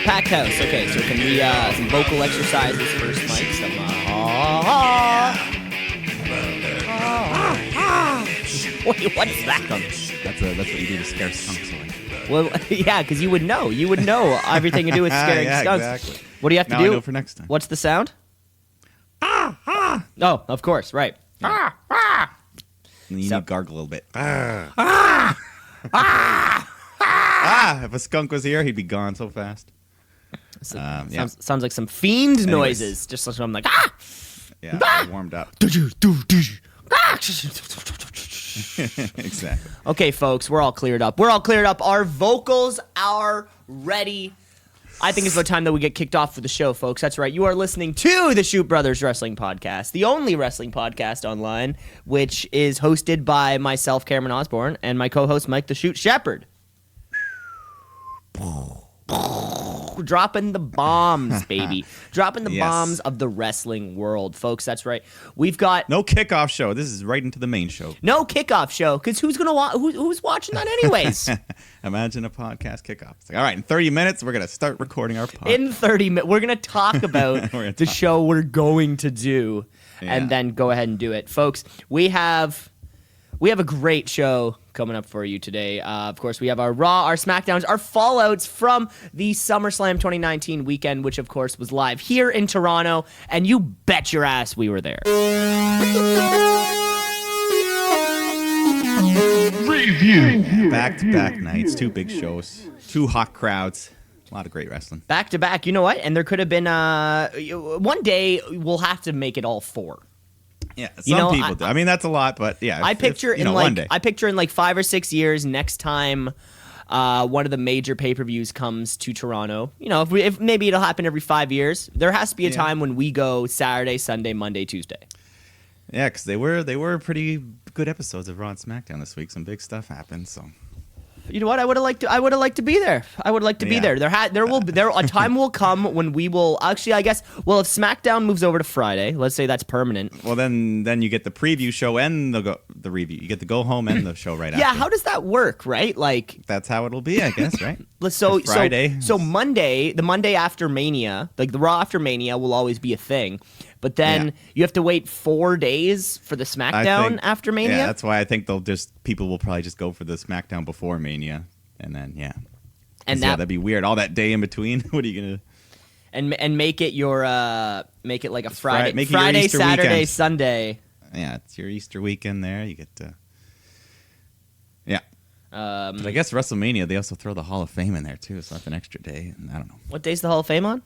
packed house. Okay, so can we some vocal exercises first, Mike? Some Wait, what is that? That's what you do to scare skunks away. Well, yeah, because you would know. You would know everything to do with scaring skunks. Exactly. What do you have to now do? I know for next time. What's the sound? Oh, of course, right. And you need to gargle a little bit. If a skunk was here, he'd be gone so fast. Sounds like some Fiend noises. Just like I'm like, Yeah, I warmed up. Exactly. Okay, folks, we're all cleared up. Our vocals are ready. I think it's about time that we get kicked off for the show, folks. That's right. You are listening to the Shoot Brothers Wrestling Podcast, the only wrestling podcast online, which is hosted by myself, Cameron Osborne, and my co-host, Mike the Shoot Shepherd. Dropping the bombs, baby. Dropping the bombs of the wrestling world, folks. That's right. We've got no kickoff show. This is right into the main show. No kickoff show, because who's gonna who's watching that anyways? Imagine a podcast kickoff. It's like, all right, in 30 minutes, we're gonna start recording our podcast. In 30 minutes, we're gonna talk about the show we're going to do, and then go ahead and do it, folks. We have a great show coming up for you today. Of course, we have our Raw, our SmackDowns, our fallouts from the SummerSlam 2019 weekend, which, of course, was live here in Toronto, and you bet your ass we were there. Review. Back-to-back nights, 2 big shows, 2 hot crowds. A lot of great wrestling. Back to back. You know what? And there could have been one day we'll have to make it all 4. Yeah, some people do. I mean, that's a lot, but yeah. I picture in one day. 5 or 6 years, next time one of the major pay-per-views comes to Toronto. You know, if maybe it'll happen every 5 years. There has to be a time when we go Saturday, Sunday, Monday, Tuesday. Yeah, because they were pretty good episodes of Raw and SmackDown this week. Some big stuff happened. So. You know what? I would have liked to be there. I would like to be there. A time will come when we will actually. I guess. Well, if SmackDown moves over to Friday, let's say that's permanent. Well, then you get the preview show and the review. You get the go home and the show right after. Yeah, how does that work? Right, like that's how it'll be, I guess. Right. So Friday. So Monday, the Monday after Mania, like the Raw after Mania, will always be a thing. But then you have to wait 4 days for the SmackDown after Mania. Yeah, that's why I think people will probably just go for the SmackDown before Mania, and then and that'd be weird. All that day in between. What are you gonna? And make it make it like a Friday, Friday, Saturday, weekend. Sunday. Yeah, it's your Easter weekend there. You get to. Yeah. But I guess WrestleMania they also throw the Hall of Fame in there too, so that's an extra day. And I don't know. What day's the Hall of Fame on?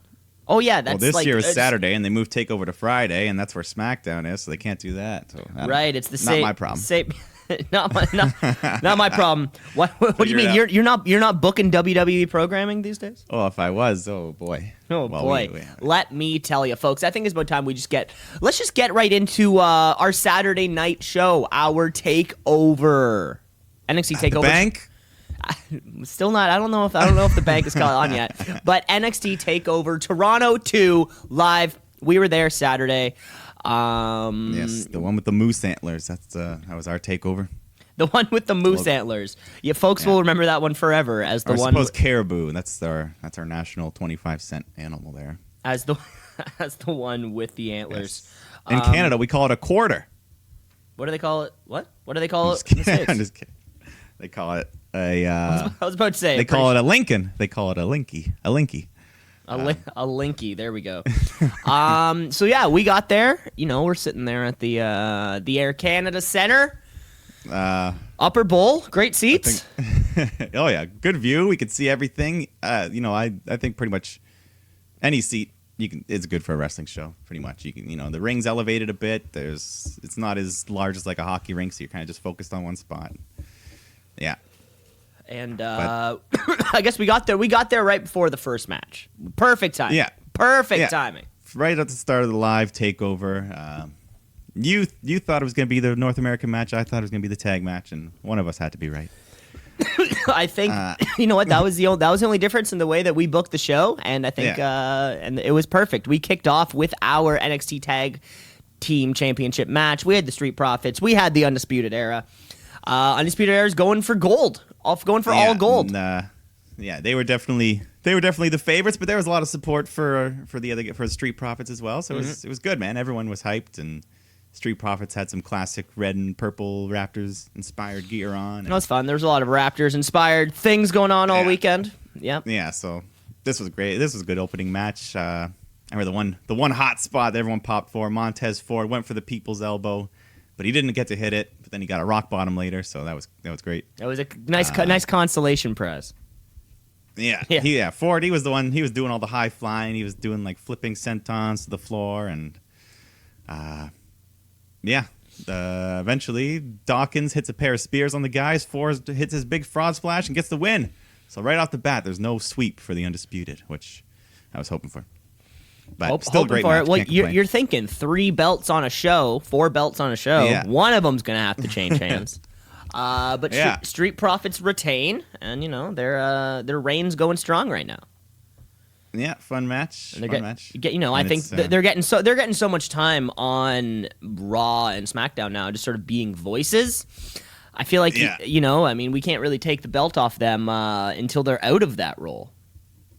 Oh yeah, that's this year is Saturday, and they moved TakeOver to Friday, and that's where SmackDown is, so they can't do that. So right, it's the same. Not my problem. Not my problem. What do you mean? You're not booking WWE programming these days? Oh, if I was, oh boy. Let me tell you, folks. I think it's about time let's just get right into our Saturday night show, our takeover, NXT Takeover. The bank. Still not. I don't know if the bank is on yet. But NXT Takeover Toronto 2 live. We were there Saturday. Yes, the one with the moose antlers. That was our takeover. The one with the moose antlers. Yeah, folks will remember that one forever as the one. I suppose caribou. That's our national 25-cent animal there. As the one with the antlers. Yes. In Canada, we call it a quarter. What do they call it? What do they call it? I'm just kidding. They call it I was about to say. They call it a Lincoln. They call it a Linky. A Linky. A Linky. There we go. So yeah, we got there. You know, we're sitting there at the Air Canada Center. Upper bowl, great seats. Oh yeah, good view. We could see everything. I think pretty much any seat it's good for a wrestling show. Pretty much, you can the ring's elevated a bit. It's not as large as like a hockey rink, so you're kind of just focused on one spot. Yeah. And I guess we got there right before the first match. Perfect time. Yeah. Perfect timing. Right at the start of the live takeover. You thought it was going to be the North American match. I thought it was going to be the tag match, and one of us had to be right. I think you know what, that was the only difference in the way that we booked the show, and I think and it was perfect. We kicked off with our NXT Tag Team Championship match. We had the Street Profits. We had the Undisputed Era. Undisputed Era is going for gold. Going for all gold. they were definitely the favorites, but there was a lot of support for the Street Profits as well. So it was good, man. Everyone was hyped, and Street Profits had some classic red and purple Raptors inspired gear on. That was fun. There was a lot of Raptors inspired things going on all weekend. Yep. Yeah. So this was great. This was a good opening match. I remember the one hot spot that everyone popped for. Montez Ford went for the people's elbow, but he didn't get to hit it. But then he got a rock bottom later, so that was great. That was a nice consolation prize. Yeah. Ford, he was the one. He was doing all the high flying. He was doing like flipping sentons to the floor, and eventually Dawkins hits a pair of spears on the guys. Ford hits his big fraud splash and gets the win. So right off the bat, there's no sweep for the Undisputed, which I was hoping for. But still great match. Well, you're thinking 3 belts on a show, 4 belts on a show. Yeah. One of them's gonna have to change hands. But Street Profits retain, and their reign's going strong right now. Yeah, fun match. I think they're getting so much time on Raw and SmackDown now, just sort of being voices. I feel like we can't really take the belt off them until they're out of that role.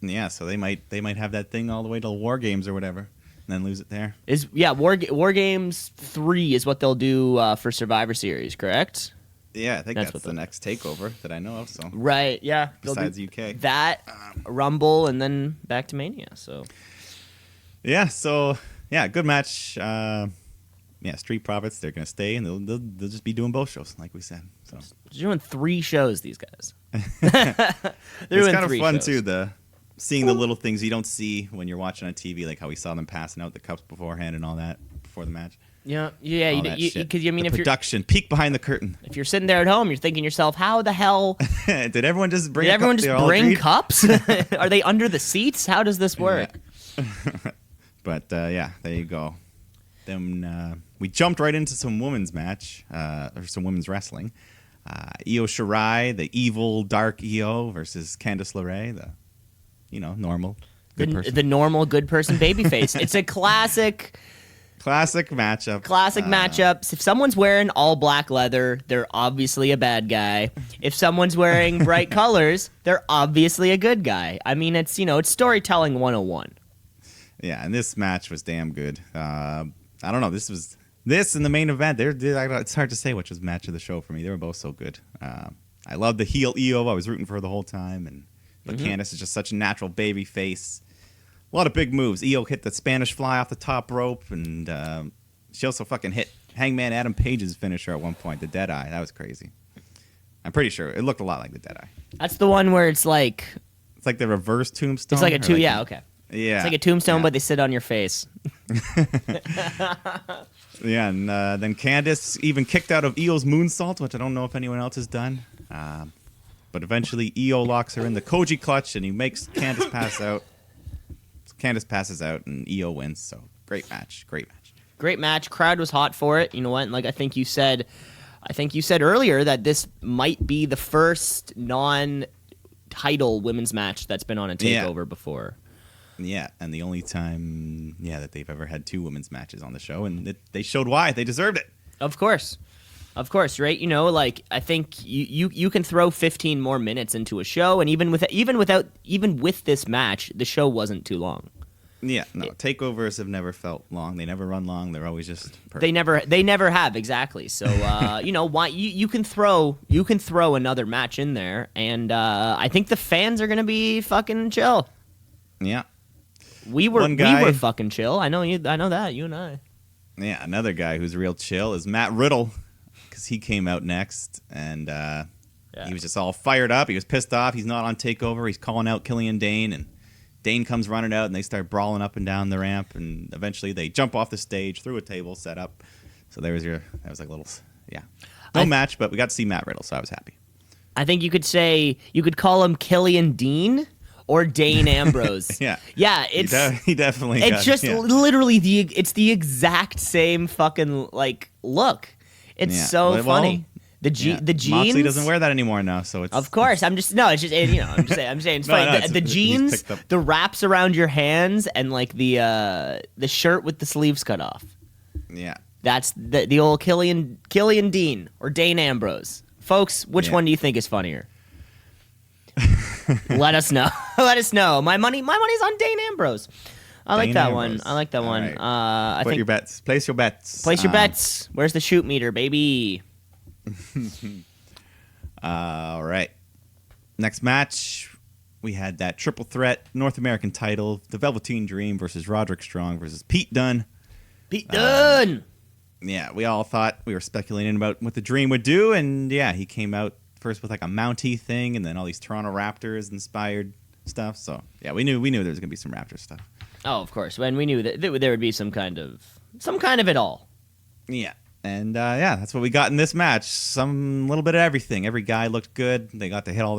Yeah, so they might have that thing all the way to War Games or whatever, and then lose it there. War Games 3 is what they'll do for Survivor Series, correct? Yeah, I think that's the next takeover that I know of. So right, yeah. Besides UK, that Rumble and then back to Mania. So good match. Street Profits, they're gonna stay and they'll just be doing both shows, like we said. So they're doing 3 shows. These guys. It's kind of fun too. Seeing the little things you don't see when you're watching on TV, like how we saw them passing out the cups beforehand and all that before the match. Yeah. Because if production, peek behind the curtain. If you're sitting there at home, you're thinking to yourself, how the hell did everyone just bring? Cups? Are they under the seats? How does this work? Yeah. But there you go. Then we jumped right into some women's match or some women's wrestling. Io Shirai, the evil dark Io, versus Candice LeRae, the normal good person. The normal good person babyface. It's a classic matchup. If someone's wearing all black leather, they're obviously a bad guy. If someone's wearing bright colors, they're obviously a good guy. I mean, it's storytelling 101. Yeah, and this match was damn good. I don't know. This and the main event. It's hard to say which was match of the show for me. They were both so good. I love the heel Io. I was rooting for her the whole time, but Candice is just such a natural baby face. A lot of big moves. Io hit the Spanish fly off the top rope, and she also fucking hit Hangman Adam Page's finisher at one point, the Deadeye. That was crazy. I'm pretty sure it looked a lot like the Deadeye. That's the one where it's like the reverse tombstone. It's like a okay. Yeah, it's like a tombstone, but they sit on your face. Yeah, and then Candice even kicked out of Io's moonsault, which I don't know if anyone else has done. But eventually, Io locks her in the Koji clutch, and he makes Candice pass out. Candice passes out, and Io wins. So great match. Crowd was hot for it. You know what? Like I think you said earlier that this might be the first non-title women's match that's been on a takeover before. Yeah, and the only time that they've ever had 2 women's matches on the show, and they showed why. They deserved it. Of course, right? I think you can throw 15 more minutes into a show, and even with this match, the show wasn't too long. Yeah, no, takeovers have never felt long. They never run long. They're always just perfect. They never have, exactly. So why you can throw another match in there, and I think the fans are gonna be fucking chill. Yeah, we were fucking chill. I know that, you and I. Yeah, another guy who's real chill is Matt Riddle, because he came out next, and he was just all fired up. He was pissed off. He's not on TakeOver. He's calling out Killian Dane, and Dane comes running out, and they start brawling up and down the ramp, and eventually they jump off the stage through a table set up. So that was like a little, match, but we got to see Matt Riddle, so I was happy. I think you could call him Killian Dean or Dane Ambrose. Yeah. He definitely. It's just literally it's the exact same fucking look. It's so funny. The jeans. Moxley doesn't wear that anymore now, so it's. Of course, I'm just saying it's funny. The jeans, the wraps around your hands, and the shirt with the sleeves cut off. Yeah. That's the old Killian Dean or Dane Ambrose. Folks, which one do you think is funnier? Let us know. Let us know. My money's on Dane Ambrose. I like that one. I like that one. Right. I think your bets. Place your bets. Place your bets. Where's the shoot meter, baby? All right. Next match, we had that triple threat North American title, the Velveteen Dream versus Roderick Strong versus Pete Dunne. Pete Dunne. Yeah, we all thought, we were speculating about what the Dream would do, and yeah, he came out first with like a Mountie thing, and then all these Toronto Raptors inspired stuff. So yeah, we knew there was gonna be some Raptor stuff. Oh, of course. When we knew that there would be some kind of it all. Yeah. And yeah, that's what we got in this match. Some little bit of everything. Every guy looked good. They got to hit all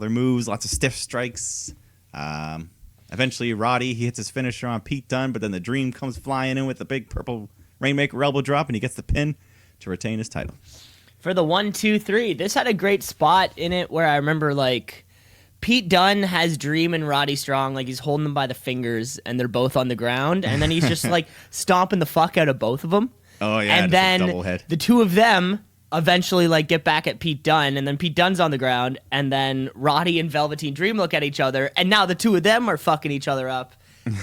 their moves, lots of stiff strikes. Eventually, Roddy, he hits his finisher on Pete Dunne, but then the Dream comes flying in with the big purple Rainmaker elbow drop, and he gets the pin to retain his title. For the 1, 2, 3, this had a great spot in it where I remember like Pete Dunne has Dream and Roddy Strong, like he's holding them by the fingers, and they're both on the ground, and then he's just like stomping the fuck out of both of them. Oh yeah, and then the two of them eventually like get back at Pete Dunne, and then Pete Dunne's on the ground, and then Roddy and Velveteen Dream look at each other, and now the two of them are fucking each other up.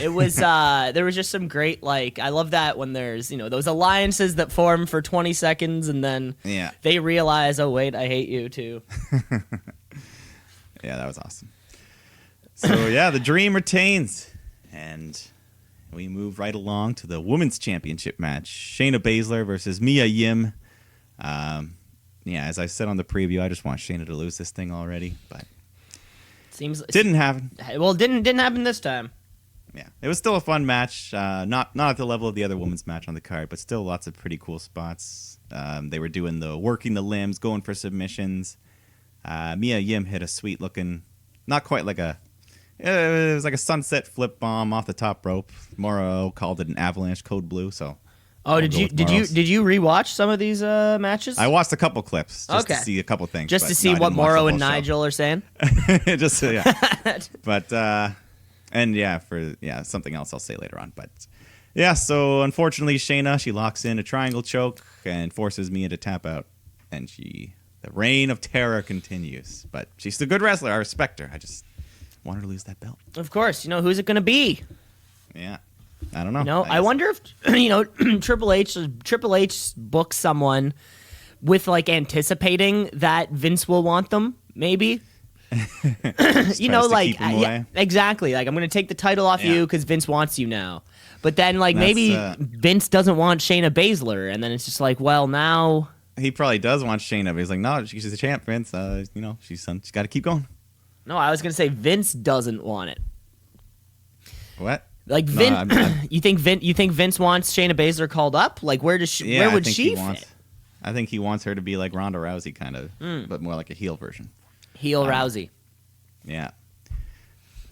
It was there was just some great, like, I love that when there's those alliances that form for 20 seconds, and then they realize, oh wait, I hate you too. Yeah, that was awesome. So yeah, the Dream retains, and we move right along to the Women's Championship match. Shayna Baszler versus Mia Yim. Yeah, as I said on the preview, I just want Shayna to lose this thing already, but didn't happen. Well, didn't happen this time. Yeah, it was still a fun match. Not at the level of the other women's match on the card, but still lots of pretty cool spots. They were doing the working the limbs, going for submissions. Mia Yim hit a sweet looking, not quite like it was like a sunset flip bomb off the top rope. Morrow called it an avalanche code blue. So, did you rewatch some of these matches? I watched a couple clips just to see a couple things, just to see what Morrow and Nigel are saying. Just yeah, but and something else I'll say later on. But yeah, so unfortunately, Shayna, she locks in a triangle choke and forces Mia to tap out, and the reign of terror continues. But she's a good wrestler. I respect her. I just want her to lose that belt. Of course. Who's it going to be? Yeah. I don't know. I wonder if, Triple H books someone with, like, anticipating that Vince will want them, maybe. Exactly. Like, I'm going to take the title off you because Vince wants you now. But then, like, maybe Vince doesn't want Shayna Baszler, and then it's just like, well, now... He probably does want Shayna, but he's like, no, she's the champ, Vince. She's got to keep going. No, I was gonna say Vince doesn't want it. What? Like Vince? You think Vince wants Shayna Baszler called up? Like where would she fit? I think he wants her to be like Ronda Rousey, kind of, but more like a heel version. Rousey. Yeah.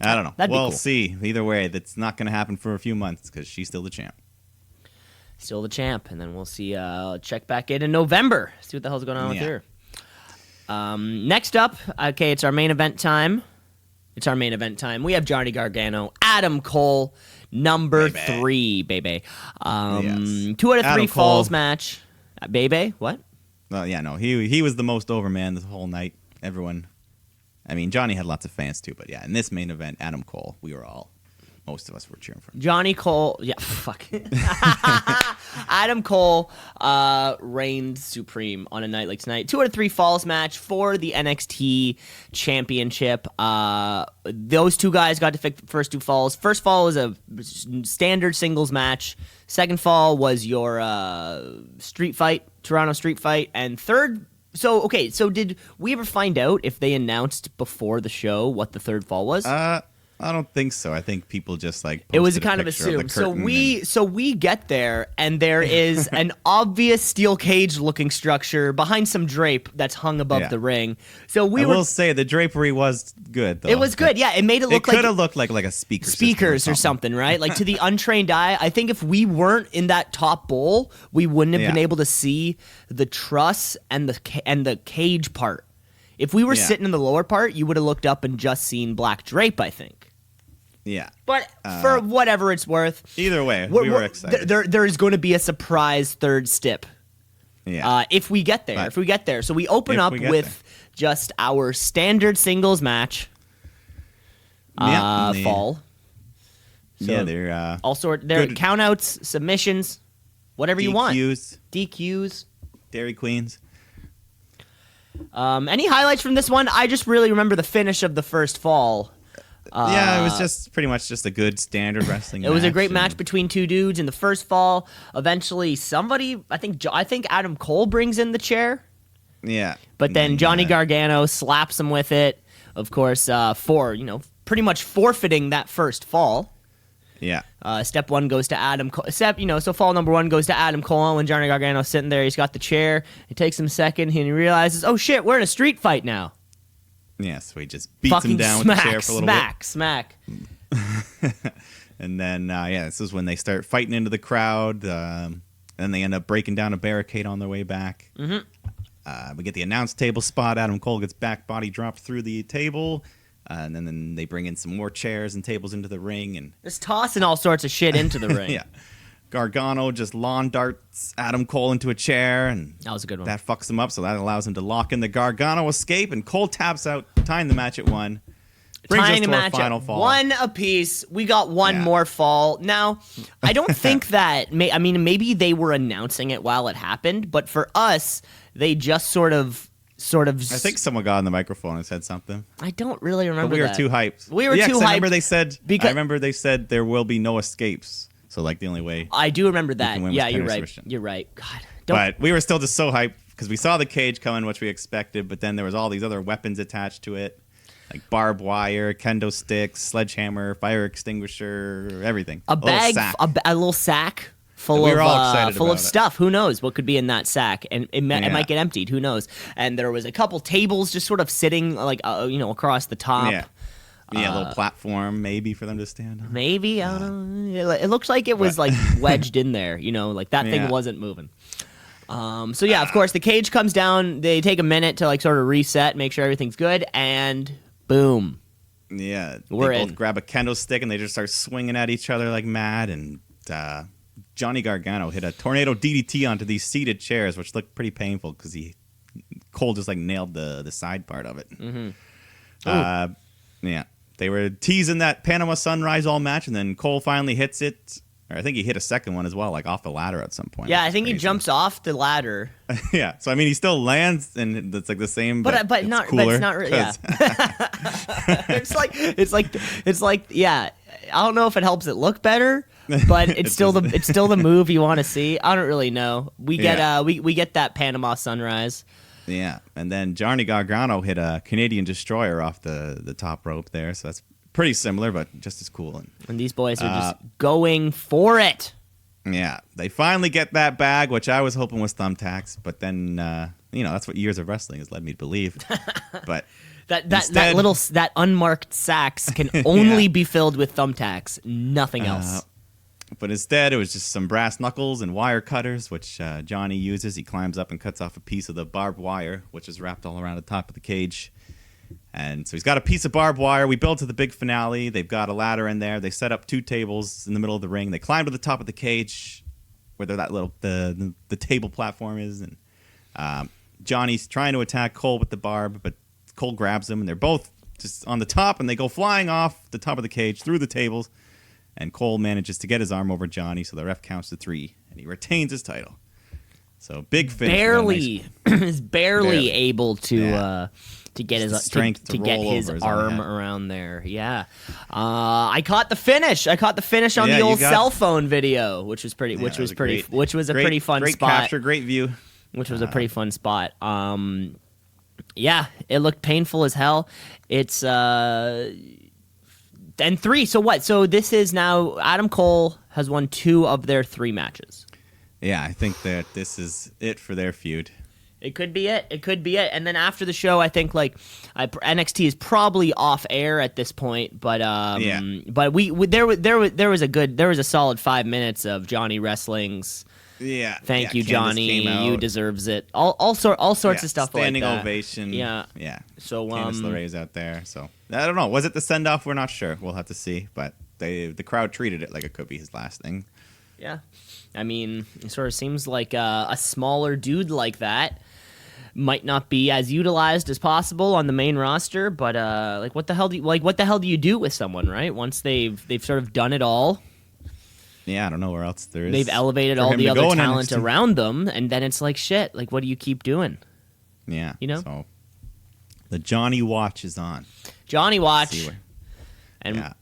I don't know. We'll see. Either way, that's not gonna happen for a few months because she's still the champ. Still the champ, and then we'll see. Check back in November. See what the hell's going on with her. Next up, okay, it's our main event time. We have Johnny Gargano, Adam Cole, number 3, baby. 2 out of 3 falls match. Baby, what? Yeah, no, he was the most over man this whole night. Everyone, I mean, Johnny had lots of fans too, but yeah, in this main event, Adam Cole, most of us were cheering for him. Johnny Cole, yeah, fuck. Adam Cole reigned supreme on a night like tonight. 2 out of 3 falls match for the NXT Championship. Those two guys got to pick the first 2 falls. First fall was a standard singles match. Second fall was your Toronto street fight. And third... So did we ever find out if they announced before the show what the third fall was? I don't think so. I think people just like it was kind of assumed. So we get there and there is an obvious steel cage looking structure behind some drape that's hung above the ring. So I will say the drapery was good though. It was good. Yeah, it made it look like it could have looked like a speakers or something, right? Like to the untrained eye, I think if we weren't in that top bowl, we wouldn't have been able to see the truss and the cage part. If we were sitting in the lower part, you would have looked up and just seen black drape, I think. Yeah. But for whatever it's worth. Either way, we were excited. There is going to be a surprise third stip. Yeah. If we get there. So we open up with just our standard singles match. fall. So yeah, they're they're countouts, submissions, whatever you want. DQs, Dairy Queens. Any highlights from this one? I just really remember the finish of the first fall. Yeah, it was just pretty much just a good standard wrestling match. It was a great match between two dudes in the first fall. Eventually, somebody, I think Adam Cole brings in the chair. Yeah. But then Johnny Gargano slaps him with it, of course, for, pretty much forfeiting that first fall. Yeah. Step one goes to Adam Cole. So fall number one goes to Adam Cole. When Johnny Gargano's sitting there, he's got the chair. It takes him a second, and he realizes, oh shit, we're in a street fight now. Yeah, so he just beats him down with the chair for a little bit. Smack. And then, this is when they start fighting into the crowd. And they end up breaking down a barricade on their way back. Mm-hmm. We get the announce table spot. Adam Cole gets back body dropped through the table. And then they bring in some more chairs and tables into the ring. And just tossing all sorts of shit into the ring. Yeah. Gargano just lawn darts Adam Cole into a chair, and that was a good one. That fucks him up, so that allows him to lock in the Gargano escape, and Cole taps out, tying the match at 1. Brings us to our final fall. 1 apiece. We got one more fall. Now, I don't think that. Maybe they were announcing it while it happened, but for us, they just sort of. I think someone got on the microphone and said something. I don't really remember. But we were too hyped. We were too hyped. I remember they said there will be no escapes. So, the only way... I do remember that. Yeah, you're right. You're right. God. But we were still just so hyped because we saw the cage coming, which we expected, but then there was all these other weapons attached to it, like barbed wire, kendo sticks, sledgehammer, fire extinguisher, everything. A bag, a little sack full of stuff. Who knows what could be in that sack? And it might get emptied. Who knows? And there was a couple tables just sort of sitting, across the top. Yeah. Yeah, a little platform maybe for them to stand on. Maybe, I don't know. It looks like it was wedged in there, that thing wasn't moving. Of course, the cage comes down. They take a minute to sort of reset, make sure everything's good, and boom. Yeah, we're both grab a kendo stick and they just start swinging at each other like mad. And Johnny Gargano hit a tornado DDT onto these seated chairs, which looked pretty painful because Cole just nailed the side part of it. Mm-hmm. Yeah. They were teasing that Panama Sunrise all match, and then Cole finally hits it. Or I think he hit a second one as well, off the ladder at some point. Yeah, I think he jumps off the ladder. Yeah, so he still lands, and it's the same, but it's not. Cooler, but it's not really. Yeah. it's like. Yeah, I don't know if it helps it look better, but it's still the move you want to see. I don't really know. We get we get that Panama Sunrise. Yeah, and then Johnny Gargano hit a Canadian Destroyer off the top rope there, so that's pretty similar, but just as cool. And these boys are just going for it. Yeah, they finally get that bag, which I was hoping was thumbtacks, but then that's what years of wrestling has led me to believe. But that unmarked sacks can only be filled with thumbtacks, nothing else. But instead, it was just some brass knuckles and wire cutters, which Johnny uses. He climbs up and cuts off a piece of the barbed wire, which is wrapped all around the top of the cage. And so he's got a piece of barbed wire. We build to the big finale. They've got a ladder in there. They set up 2 tables in the middle of the ring. They climb to the top of the cage, where that little the table platform is. And Johnny's trying to attack Cole with the barb, but Cole grabs him, and they're both just on the top, and they go flying off the top of the cage through the tables. And Cole manages to get his arm over Johnny, so the ref counts to 3, and he retains his title. So big finish. Is barely able to get his strength to get his arm head. Around there. Yeah, I caught the finish. On the old cell phone video, which was pretty. Which was a pretty fun great spot. Great capture, great view. Which was a pretty fun spot. Yeah, it looked painful as hell. It's And 3, so what? So this is now Adam Cole has won 2 of their 3 matches. Yeah, I think that this is it for their feud. It could be it. And then after the show, I think NXT is probably off air at this point. But but there was a solid 5 minutes of Johnny wrestling's. Yeah. Thank you, Johnny. You deserves it. All sorts of stuff like that. Standing ovation. Yeah. Yeah. So Candice LeRae's out there. So I don't know. Was it the send off? We're not sure. We'll have to see. But the crowd treated it like it could be his last thing. Yeah. It sort of seems like a smaller dude like that. might not be as utilized as possible on the main roster, but like what the hell do you do with someone, right? Once they've sort of done it all. Yeah, I don't know where else there is. They've elevated all the other talent around them, and then it's like shit. Like, what do you keep doing? Yeah, you know. So the Johnny Watch is on. Johnny Watch, and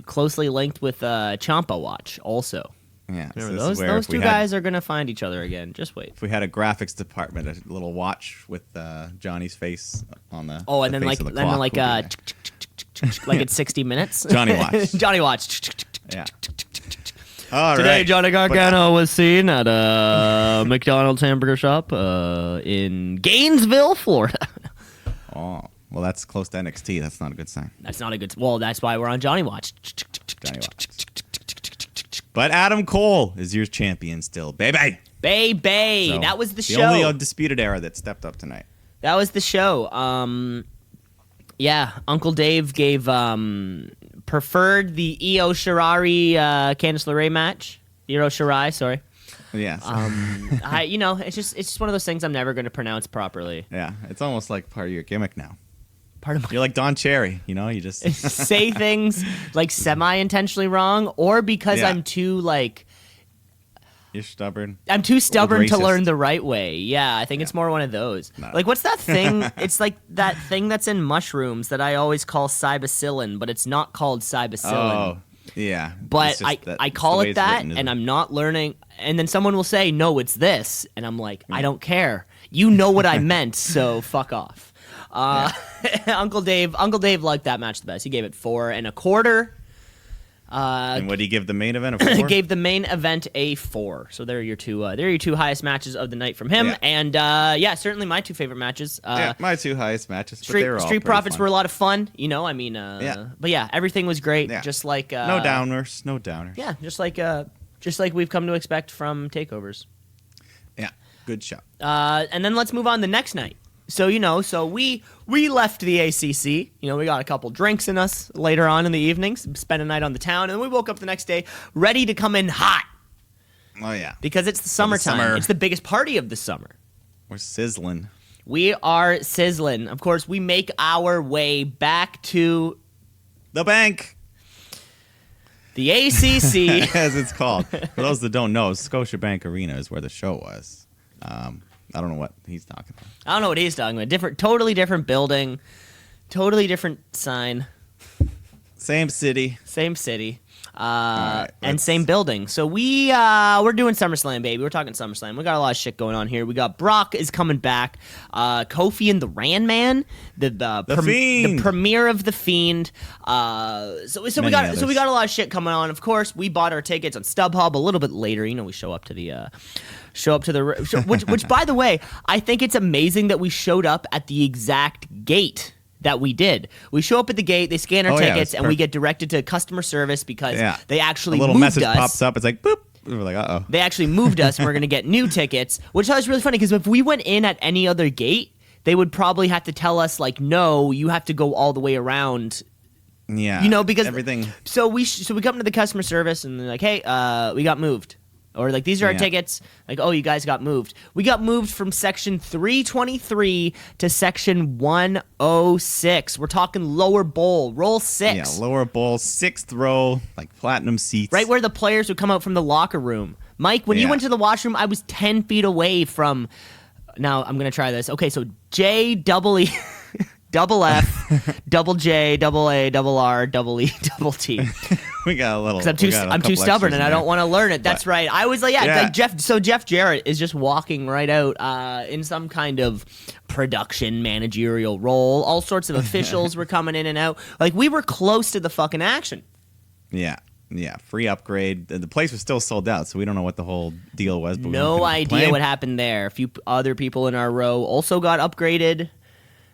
closely linked with Ciampa Watch also. Yeah, so those two guys are gonna find each other again. Just wait. If we had a graphics department, a little watch with Johnny's face on the and then like like it's 60 Minutes. Johnny Watch. Johnny Watch. Yeah. Today, Johnny Gargano was seen at a McDonald's hamburger shop in Gainesville, Florida. Oh, well, that's close to NXT. That's not a good sign. That's not a good. Well, that's why we're on Johnny Watch. Johnny Watch. But Adam Cole is your champion still, baby. Baby, so, that was the show. The only undisputed era that stepped up tonight. That was the show. Yeah, Uncle Dave gave preferred the Io Shirai Candice LeRae match. Io Shirai, sorry. Yes. It's just one of those things I'm never going to pronounce properly. Yeah, it's almost like part of your gimmick now. You're like Don Cherry, you just say things like semi-intentionally wrong, or because I'm too like. You're stubborn. I'm too stubborn to learn the right way. Yeah, I think it's more one of those. No. Like, what's that thing? It's like that thing that's in mushrooms that I always call cybacillin, but it's not called cybacillin. Oh, yeah. But I call it that, and I'm not learning. And then someone will say, no, it's this. And I'm like, I don't care. You know what I meant, so fuck off. Uncle Dave liked that match the best. He gave it 4 1/4. And what did he give the main event a 4? Gave the main event a 4. So they're your two highest matches of the night from him. Yeah. And certainly my 2 favorite matches. My 2 highest matches. Street Profits were a lot of fun. But yeah, everything was great. Yeah. Just like no downers. Yeah, just like we've come to expect from takeovers. Yeah, good show. And then let's move on the next night. So, we left the ACC. We got a couple drinks in us later on in the evenings, spent a night on the town, and then we woke up the next day ready to come in hot. Oh, yeah. Because it's the summertime. It's the biggest party of the summer. We're sizzling. We are sizzling. Of course, we make our way back to... the bank. The ACC. As it's called. For those that don't know, Scotiabank Arena is where the show was. I don't know what he's talking about. I don't know what he's talking about. Totally different building, totally different sign. Same city. And same building. So we're doing SummerSlam, baby. We're talking SummerSlam. We got a lot of shit going on here. We got Brock is coming back. Kofi and the Ran Man, the Fiend, the premiere of the Fiend. So we got a lot of shit coming on. Of course, we bought our tickets on StubHub a little bit later. We show up to the. Which by the way, I think it's amazing that we showed up at the exact gate that we did. We show up at the gate, they scan our tickets, and we get directed to customer service because they actually moved us. A little message pops up. It's like, boop. We're like, uh-oh. They actually moved us, and we're going to get new tickets, which I was really funny because if we went in at any other gate, they would probably have to tell us, like, no, you have to go all the way around. Yeah. Because everything. So we come to the customer service, and they're like, hey, we got moved. Or like, these are our tickets. Like, oh, you guys got moved. We got moved from section 323 to section 106. We're talking lower bowl, roll 6. Yeah, lower bowl, 6th row, like platinum seats. Right where the players would come out from the locker room. Mike, when you went to the washroom, I was 10 feet away from... Now, I'm going to try this. Okay, so J, double E... double F, double J, double A, double R, double E, double T. We got a little. Because I'm too stubborn and I don't want to learn it. That's right. I was like, like Jeff. So Jeff Jarrett is just walking right out in some kind of production managerial role. All sorts of officials were coming in and out. Like, we were close to the fucking action. Yeah. Yeah, free upgrade. The place was still sold out, so we don't know what the whole deal was. But no idea what happened there. A few other people in our row also got upgraded.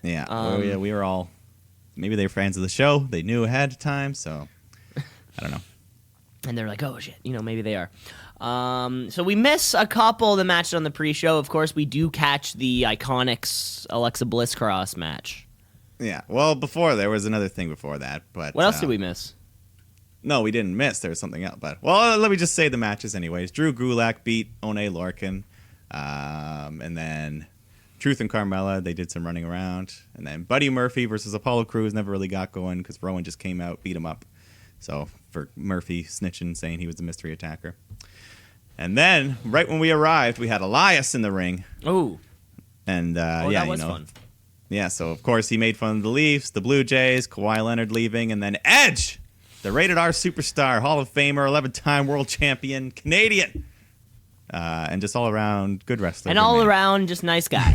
Yeah, we were all, maybe they were fans of the show. They knew ahead of time, so I don't know. And they're like, oh, shit, maybe they are. So we miss a couple of the matches on the pre-show. Of course, we do catch the Iconics Alexa Bliss Cross match. Yeah, well, there was another thing before that. But what else did we miss? No, we didn't miss. There was something else. But, well, let me just say the matches anyways. Drew Gulak beat Oney Lorcan. And then... Truth and Carmella, they did some running around. And then Buddy Murphy versus Apollo Crews never really got going because Rowan just came out, beat him up. So for Murphy snitching, saying he was the mystery attacker. And then, right when we arrived, we had Elias in the ring. Oh. And, that was fun. Yeah, so of course he made fun of the Leafs, the Blue Jays, Kawhi Leonard leaving, and then Edge, the Rated R superstar, Hall of Famer, 11-time world champion, Canadian. And just all around good wrestler. And all around just nice guy.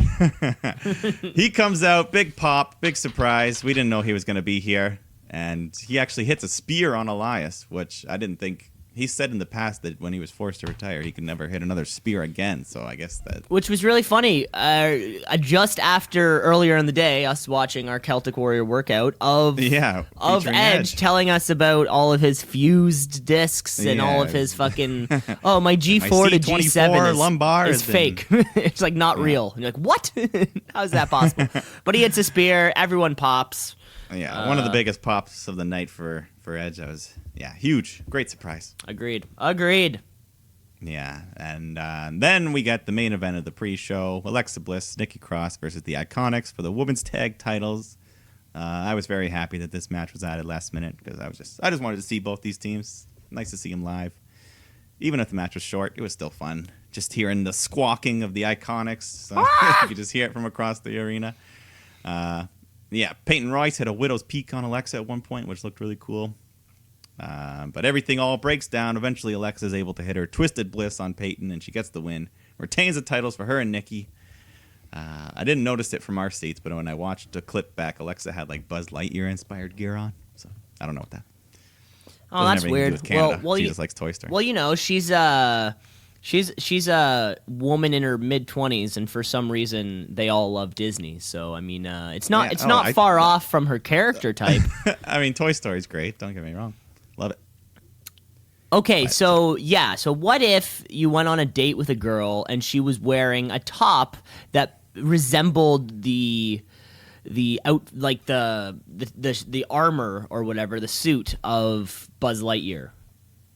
He comes out, big pop, big surprise. We didn't know he was going to be here. And he actually hits a spear on Elias, which I didn't think. He said in the past that when he was forced to retire, he could never hit another spear again. So I guess that... Which was really funny. Just after, earlier in the day, us watching our Celtic Warrior workout of Edge telling us about all of his fused discs and all of his fucking... Oh, my G4 to G7 lumbar is fake. It's like not real. And you're like, what? How is that possible? But he hits a spear. Everyone pops. Yeah, one of the biggest pops of the night for Edge. That was... Yeah, huge. Great surprise. Agreed. Yeah, and then we got the main event of the pre-show. Alexa Bliss, Nikki Cross versus the Iconics for the women's tag titles. I was very happy that this match was added last minute because I just wanted to see both these teams. Nice to see them live. Even if the match was short, it was still fun. Just hearing the squawking of the Iconics. So you could just hear it from across the arena. Yeah, Peyton Royce had a widow's peak on Alexa at one point, which looked really cool. But everything all breaks down. Eventually, Alexa is able to hit her Twisted Bliss on Peyton, and she gets the win. Retains the titles for her and Nikki. I didn't notice it from our seats, but when I watched the clip back, Alexa had like Buzz Lightyear-inspired gear on. So I don't know what that. Oh, that's weird. Well, she just likes Toy Story. Well, you know, she's a woman in her mid-20s, and for some reason, they all love Disney. So I mean, it's not far off from her character type. I mean, Toy Story's great. Don't get me wrong. Love it. Okay, so what if you went on a date with a girl and she was wearing a top that resembled the armor or whatever, the suit of Buzz Lightyear?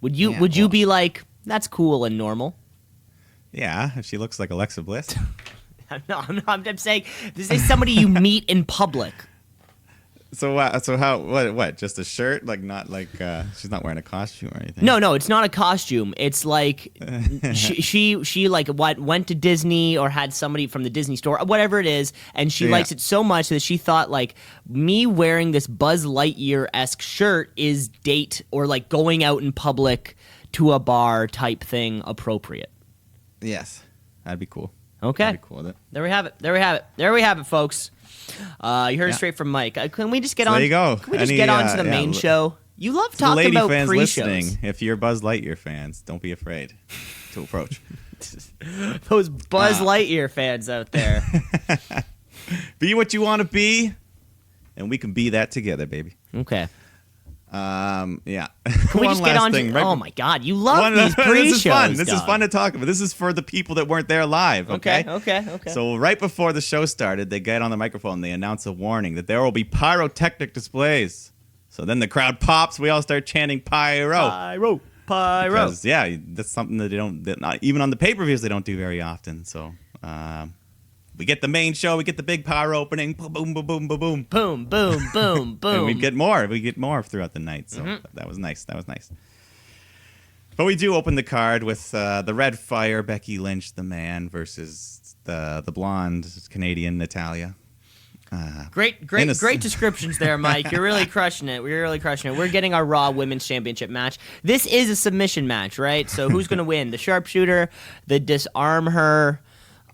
Would you be like, that's cool and normal? Yeah, if she looks like Alexa Bliss. No, I'm saying this is somebody you meet in public. So how what just a shirt, like not like she's not wearing a costume or anything? No, it's not a costume. It's like she like went to Disney or had somebody from the Disney store, whatever it is, and she likes it so much that she thought like me wearing this Buzz Lightyear-esque shirt is date or like going out in public to a bar type thing appropriate. Yes, that'd be cool. Okay, that'd be cool with it. There we have it, folks. You heard it straight from Mike. Can we just get on? There you go. Can we just get on to the main show? You love talking about fans pre-shows. Listening, if you're Buzz Lightyear fans, don't be afraid to approach. Those Buzz Lightyear fans out there. Be what you want to be, and we can be that together, baby. Okay. Yeah. Can we just get on to... Oh, my God. You love these pre-shows, This is fun. This dog. is fun to talk about. This is for the people that weren't there live, okay? Okay. So right before the show started, they get on the microphone and they announce a warning that there will be pyrotechnic displays. So then the crowd pops. We all start chanting pyro. Pyro. Because, yeah, that's something that not even on the pay-per-views they don't do very often. So we get the main show. We get the big pyro opening. Boom, boom, boom, boom, boom, boom. Boom, boom, boom, boom. And we get more. We get more throughout the night. So that was nice. But we do open the card with the Red Fire, Becky Lynch, the man, versus the blonde Canadian Natalia. Great descriptions there, Mike. You're really crushing it. We're getting our Raw Women's Championship match. This is a submission match, right? So who's going to win? The sharpshooter, the disarm her.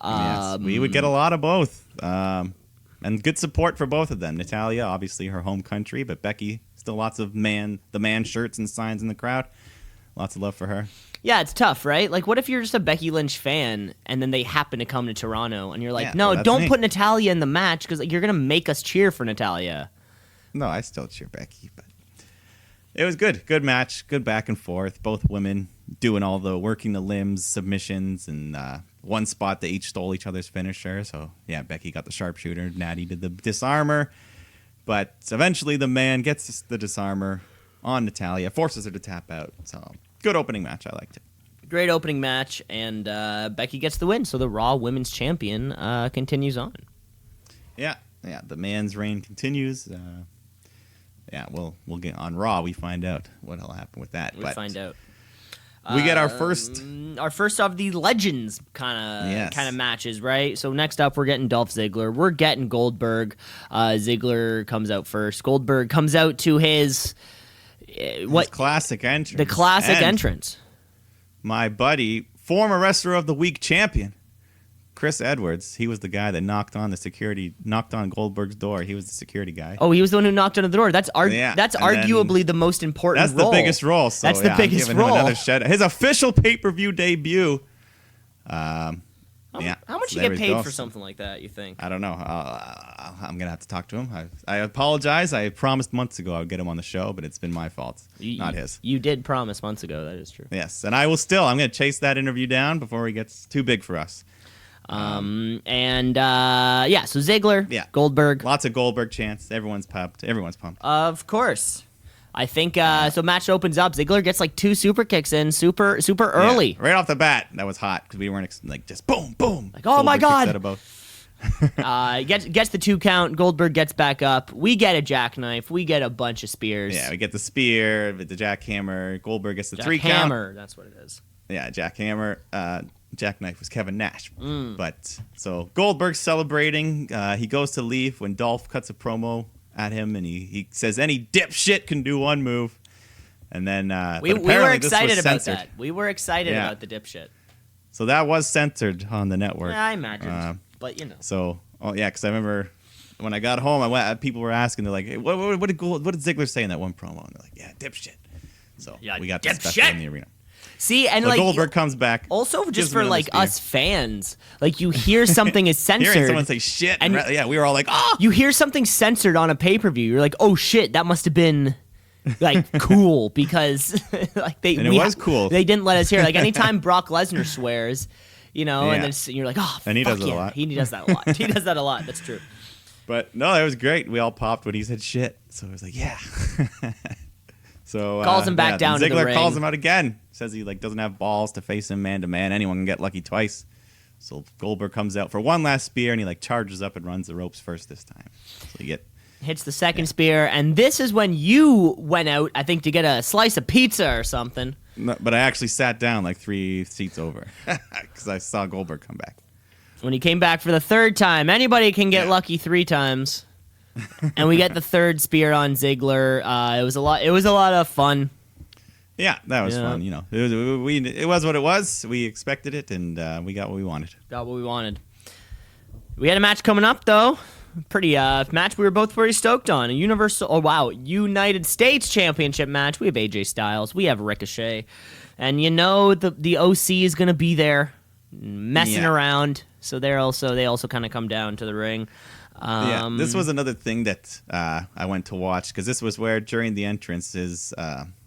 Yes, we would get a lot of both. And good support for both of them. Natalia, obviously her home country, but Becky, still lots of the man shirts and signs in the crowd. Lots of love for her. Yeah, it's tough, right? Like, what if you're just a Becky Lynch fan and then they happen to come to Toronto and you're like, don't put Natalia in the match because you're going to make us cheer for Natalia. No, I still cheer Becky, but it was good. Good match. Good back and forth. Both women doing all the working the limbs, submissions, and one spot they each stole each other's finisher. So, yeah, Becky got the sharpshooter. Natty did the disarmer. But eventually the man gets the disarmer on Natalia, forces her to tap out. So, good opening match. I liked it. Great opening match, and Becky gets the win, so the Raw Women's Champion continues on. Yeah, the man's reign continues. We'll get on Raw. We find out what'll happen with that. We find out. We get our first of the Legends kind of matches, right? So next up, we're getting Dolph Ziggler. We're getting Goldberg. Ziggler comes out first. Goldberg comes out to his classic entrance. The classic entrance. My buddy, former Wrestler of the Week champion, Chris Edwards. He was the guy that knocked on Goldberg's door. He was the security guy. Oh, he was the one who knocked on the door. That's arguably the most important role. That's the biggest role. So, that's the biggest role. Another shout out. His official pay-per-view debut. How much you get paid for something like that, you think? I don't know. I'm going to have to talk to him. I apologize. I promised months ago I would get him on the show, but it's been my fault, not his. You did promise months ago. That is true. Yes, and I will still. I'm going to chase that interview down before he gets too big for us. So Ziggler, Goldberg. Lots of Goldberg chants. Everyone's pumped. Of course. I think, so match opens up. Ziggler gets like 2 super kicks in super early. Yeah, right off the bat. That was hot because we weren't just boom, boom. Like, oh my God. Gets the 2 count. Goldberg gets back up. We get a jackknife. We get a bunch of spears. Yeah, we get the spear, the jackhammer. Goldberg gets the 3 count. Jackhammer, that's what it is. Yeah, jackhammer. Jackknife was Kevin Nash. But so Goldberg's celebrating. He goes to leave when Dolph cuts a promo at him, and he says any dipshit can do one move. And then we were excited about that. We were excited about the dipshit. So that was censored on the network. Yeah, I imagined, but So because I remember when I got home, people were asking, they're like, hey, what did Ziggler say in that one promo? And they're like, yeah, dipshit. So we got the special in the arena. See, and so Goldberg comes back. Also, just for like us fans, like you hear something is censored. Hearing someone say shit, and we were all like, oh. You hear something censored on a pay-per-view, you're like, oh shit, that must have been like cool because like it was cool. They didn't let us hear. Like anytime Brock Lesnar swears, and then you're like, oh, and he does it a lot. He does that a lot. He does that a lot. That's true. But no, it was great. We all popped when he said shit. So I was like, yeah. So calls him back down to the ring. Ziggler calls him out again. Says he doesn't have balls to face him man to man. Anyone can get lucky twice. So Goldberg comes out for one last spear, and he charges up and runs the ropes first this time. So hits the second spear, and this is when you went out, I think, to get a slice of pizza or something. No, but I actually sat down like 3 seats over because I saw Goldberg come back. When he came back for the 3rd time, anybody can get lucky 3 times. And we get the 3rd spear on Ziggler. It was a lot of fun. Yeah, that was fun. It was what it was. We expected it, and we got what we wanted. We had a match coming up, though. Pretty match we were both pretty stoked on. A United States Championship match. We have AJ Styles. We have Ricochet. And the OC is going to be there messing around. So they also kind of come down to the ring. This was another thing that I went to watch because this was where during the entrances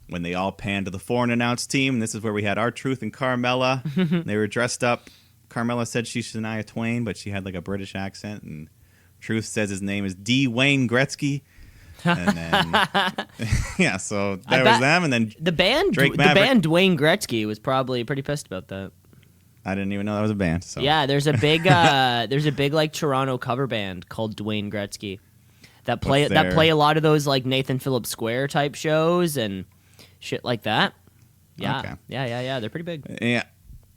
when they all panned to the foreign announced team. This is where we had R-Truth and Carmella. They were dressed up. Carmella said she's Shania Twain, but she had like a British accent, and Truth says his name is D. Wayne Gretzky. And then so that was them, and then the band Dwayne Gretzky was probably pretty pissed about that. I didn't even know that was a band. So. Yeah, there's a big like Toronto cover band called Dwayne Gretzky that play a lot of those like Nathan Phillips Square type shows and shit like that. Yeah, okay. Yeah. They're pretty big. Yeah,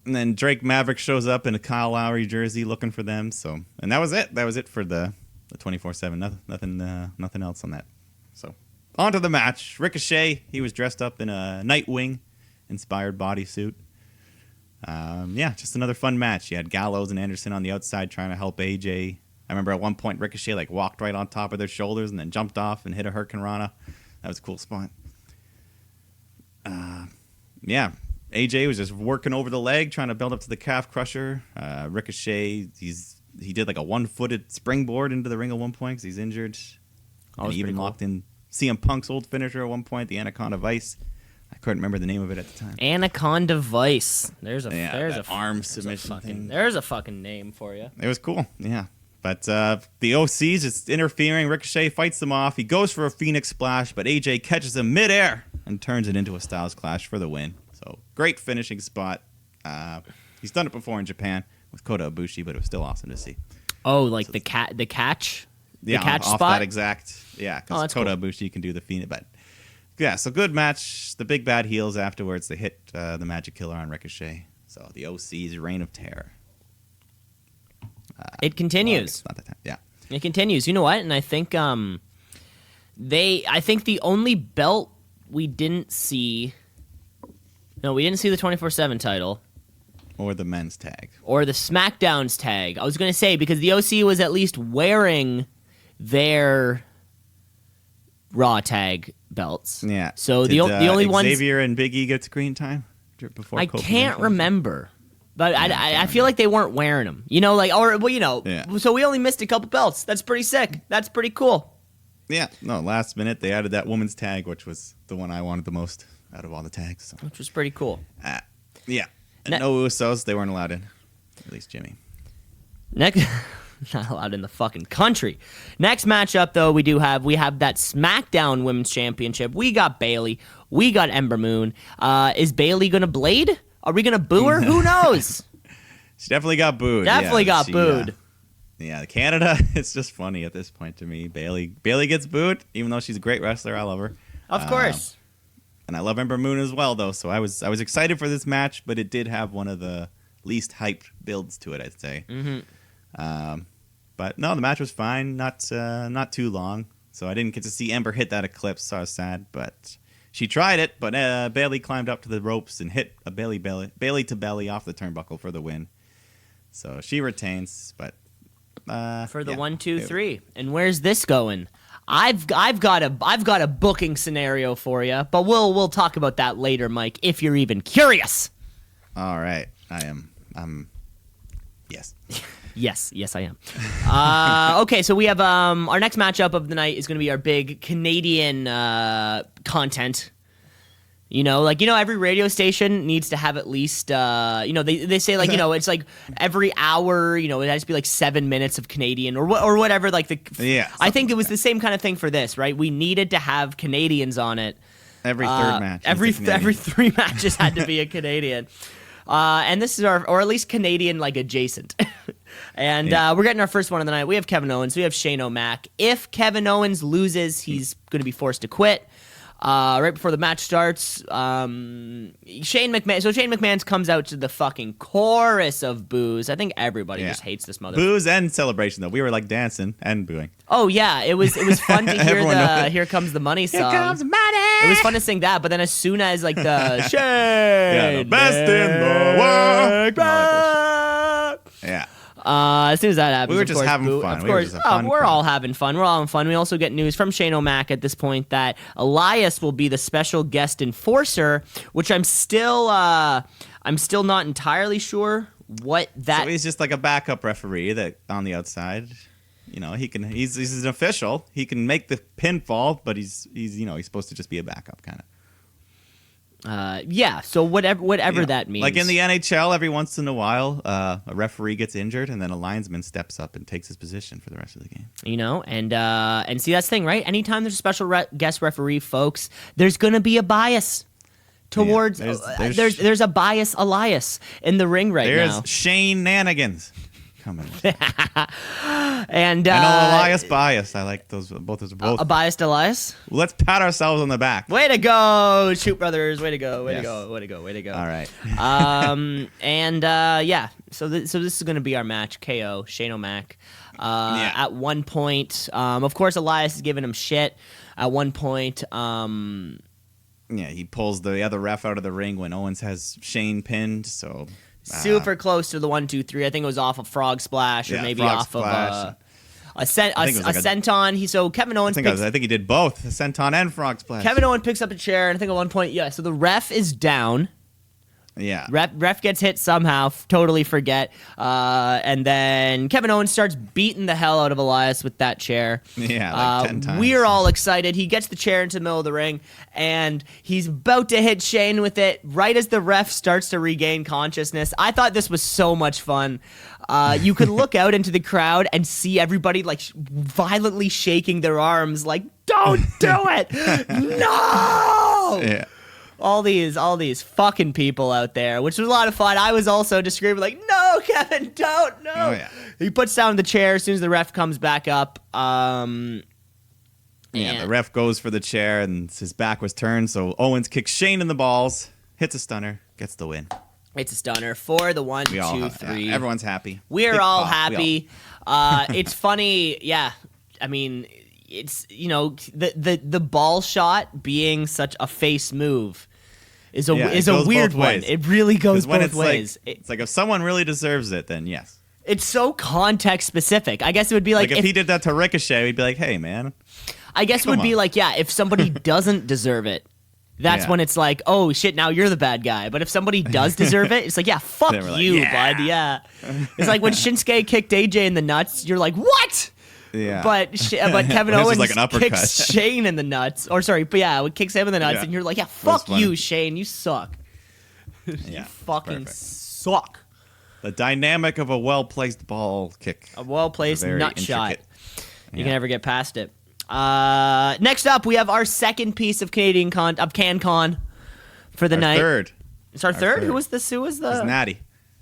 and then Drake Maverick shows up in a Kyle Lowry jersey looking for them. So, and that was it. That was it for the 24/7. Nothing else on that. So, on to the match. Ricochet. He was dressed up in a Nightwing inspired bodysuit. Just another fun match. You had Gallows and Anderson on the outside trying to help AJ. I remember at one point Ricochet walked right on top of their shoulders and then jumped off and hit a Hurricane Rana. That was a cool spot. AJ was just working over the leg trying to build up to the calf crusher. Ricochet, he did like a 1-footed springboard into the ring at one point because he's injured. And he even locked in CM Punk's old finisher at one point, the Anaconda Vice. I couldn't remember the name of it at the time. Anaconda Vice. There's a arm submission thing. There's a fucking name for you. It was cool, yeah. But the OC's just interfering. Ricochet fights them off. He goes for a Phoenix Splash, but AJ catches him midair and turns it into a Styles Clash for the win. So great finishing spot. He's done it before in Japan with Kota Ibushi, but it was still awesome to see. Oh, like the catch? The catch off spot? that exact. Yeah, Oh, because Kota Ibushi can do the Fiend. But yeah, so good match. The big bad heels afterwards. They hit the Magic Killer on Ricochet. So the OC's reign of terror. It continues. Well, not that time. Yeah. It continues. You know what? And I think I think the only belt we didn't see. No, we didn't see the 24/7 title. Or the men's tag. Or the SmackDown's tag. I was going to say, because the OC was at least wearing their Raw tag belts. Yeah. So the only ones... Xavier and Big E get screen time? Before I can't remember. But yeah, I feel like they weren't wearing them. You know, like, or, well, you know. Yeah. So we only missed a couple belts. That's pretty sick. That's pretty cool. Yeah. No, last minute they added that woman's tag, which was the one I wanted the most out of all the tags. So. Which was pretty cool. Yeah. And no Usos, they weren't allowed in. At least Jimmy. Next, not allowed in the fucking country. Next matchup, though, we have that SmackDown Women's Championship. We got Bayley. We got Ember Moon. Is Bayley gonna blade? Are we gonna boo her? Who knows? She definitely got booed. Got booed. Yeah, Canada. It's just funny at this point to me. Bayley gets booed, even though she's a great wrestler. I love her. Of course. And I love Ember Moon as well, though. So I was excited for this match, but it did have one of the least hyped builds to it, I'd say. Mm-hmm. But no, the match was fine. Not too long. So I didn't get to see Ember hit that Eclipse. So I was sad, but she tried it. But Bayley climbed up to the ropes and hit a Bayley to belly off the turnbuckle for the win. So she retains, but for the 1, 2, 3. And where's this going? I've got a booking scenario for you, but we'll talk about that later, Mike, if you're even curious. All right, I am. Yes. Yes, I am. Okay, so we have our next matchup of the night is going to be our big Canadian content. You know, every radio station needs to have at least, they say, like, it's like every hour, it has to be like 7 minutes of Canadian or whatever. I think it was the same kind of thing for this, right? We needed to have Canadians on it. Every third match. Every 3 matches had to be a Canadian. And this is or at least Canadian, like, adjacent. And we're getting our first one of the night. We have Kevin Owens. We have Shane O'Mac. If Kevin Owens loses, he's going to be forced to quit. Right before the match starts, Shane McMahon comes out to the fucking chorus of boos. I think everybody just hates this mother. Boos and celebration, though. We were like dancing and booing. Oh yeah, it was fun to hear the "Here Comes the Money" song. Here comes the money. It was fun to sing that, but then as soon as like the Shane, the best in the world. Yeah. As soon as that happens, we were just having fun. Of course, we're all having fun. We're all having fun. We also get news from Shane O'Mac at this point that Elias will be the special guest enforcer, which I'm still not entirely sure what that. So he's just like a backup referee that on the outside. He's an official. He can make the pinfall, but he's supposed to just be a backup kind of. So whatever that means. Like in the NHL, every once in a while, a referee gets injured, and then a linesman steps up and takes his position for the rest of the game. And see, that's the thing, right? Anytime there's a special guest referee, folks, there's going to be a bias towards. There's a bias, Elias, in the ring now. There's Shane Nanigans. And I know Elias bias. I like those both. A biased Elias. Let's pat ourselves on the back. Way to go, Shoot Brothers! Way to go! Way to go! All right. So this is going to be our match. KO Shane O'Mac. At one point, of course, Elias is giving him shit. At one point, he pulls the other ref out of the ring when Owens has Shane pinned. So. Super close to the 1, 2, 3. I think it was off of Frog Splash or maybe off Splash. Of a senton. So Kevin Owens. I think he did both, a senton and Frog Splash. Kevin Owens picks up a chair, and I think at one point, so the ref is down. Yeah. Ref gets hit somehow, totally forget. And then Kevin Owens starts beating the hell out of Elias with that chair. Yeah, like 10 times. We're all excited. He gets the chair into the middle of the ring, and he's about to hit Shane with it right as the ref starts to regain consciousness. I thought this was so much fun. You could look out into the crowd and see everybody like violently shaking their arms like, don't do it! No! Yeah. all these fucking people out there, which was a lot of fun. I was also just screaming like, "No, Kevin, don't, no!" Oh, yeah. He puts down the chair as soon as the ref comes back up. The ref goes for the chair, and his back was turned, so Owens kicks Shane in the balls, hits a stunner, gets the win. It's a stunner for the 1, 2, 3. Yeah, everyone's happy. We're Big all pop. happy. It's funny, yeah. I mean, it's the ball shot being such a face move is a weird one. It really goes both ways. It's like if someone really deserves it, then yes. It's so context specific. I guess it would be like if he did that to Ricochet, we'd be like, "Hey, man." I guess it would be like, yeah, if somebody doesn't deserve it, that's when it's like, oh shit, now you're the bad guy. But if somebody does deserve it, it's like, yeah, fuck you, bud. Yeah. It's like when Shinsuke kicked AJ in the nuts, you're like, what? Yeah. But Kevin Owens like an kicks Shane in the nuts. Or sorry, but yeah, it kicks him in the nuts, and you're like, yeah, fuck you, Shane. You suck. Yeah. You fucking suck. The dynamic of a well-placed ball kick. A well-placed nut shot. You can never get past it. Next up, we have our second piece of CanCon for the night. Third. It's our third? Who was this? Who was the? It's Natty.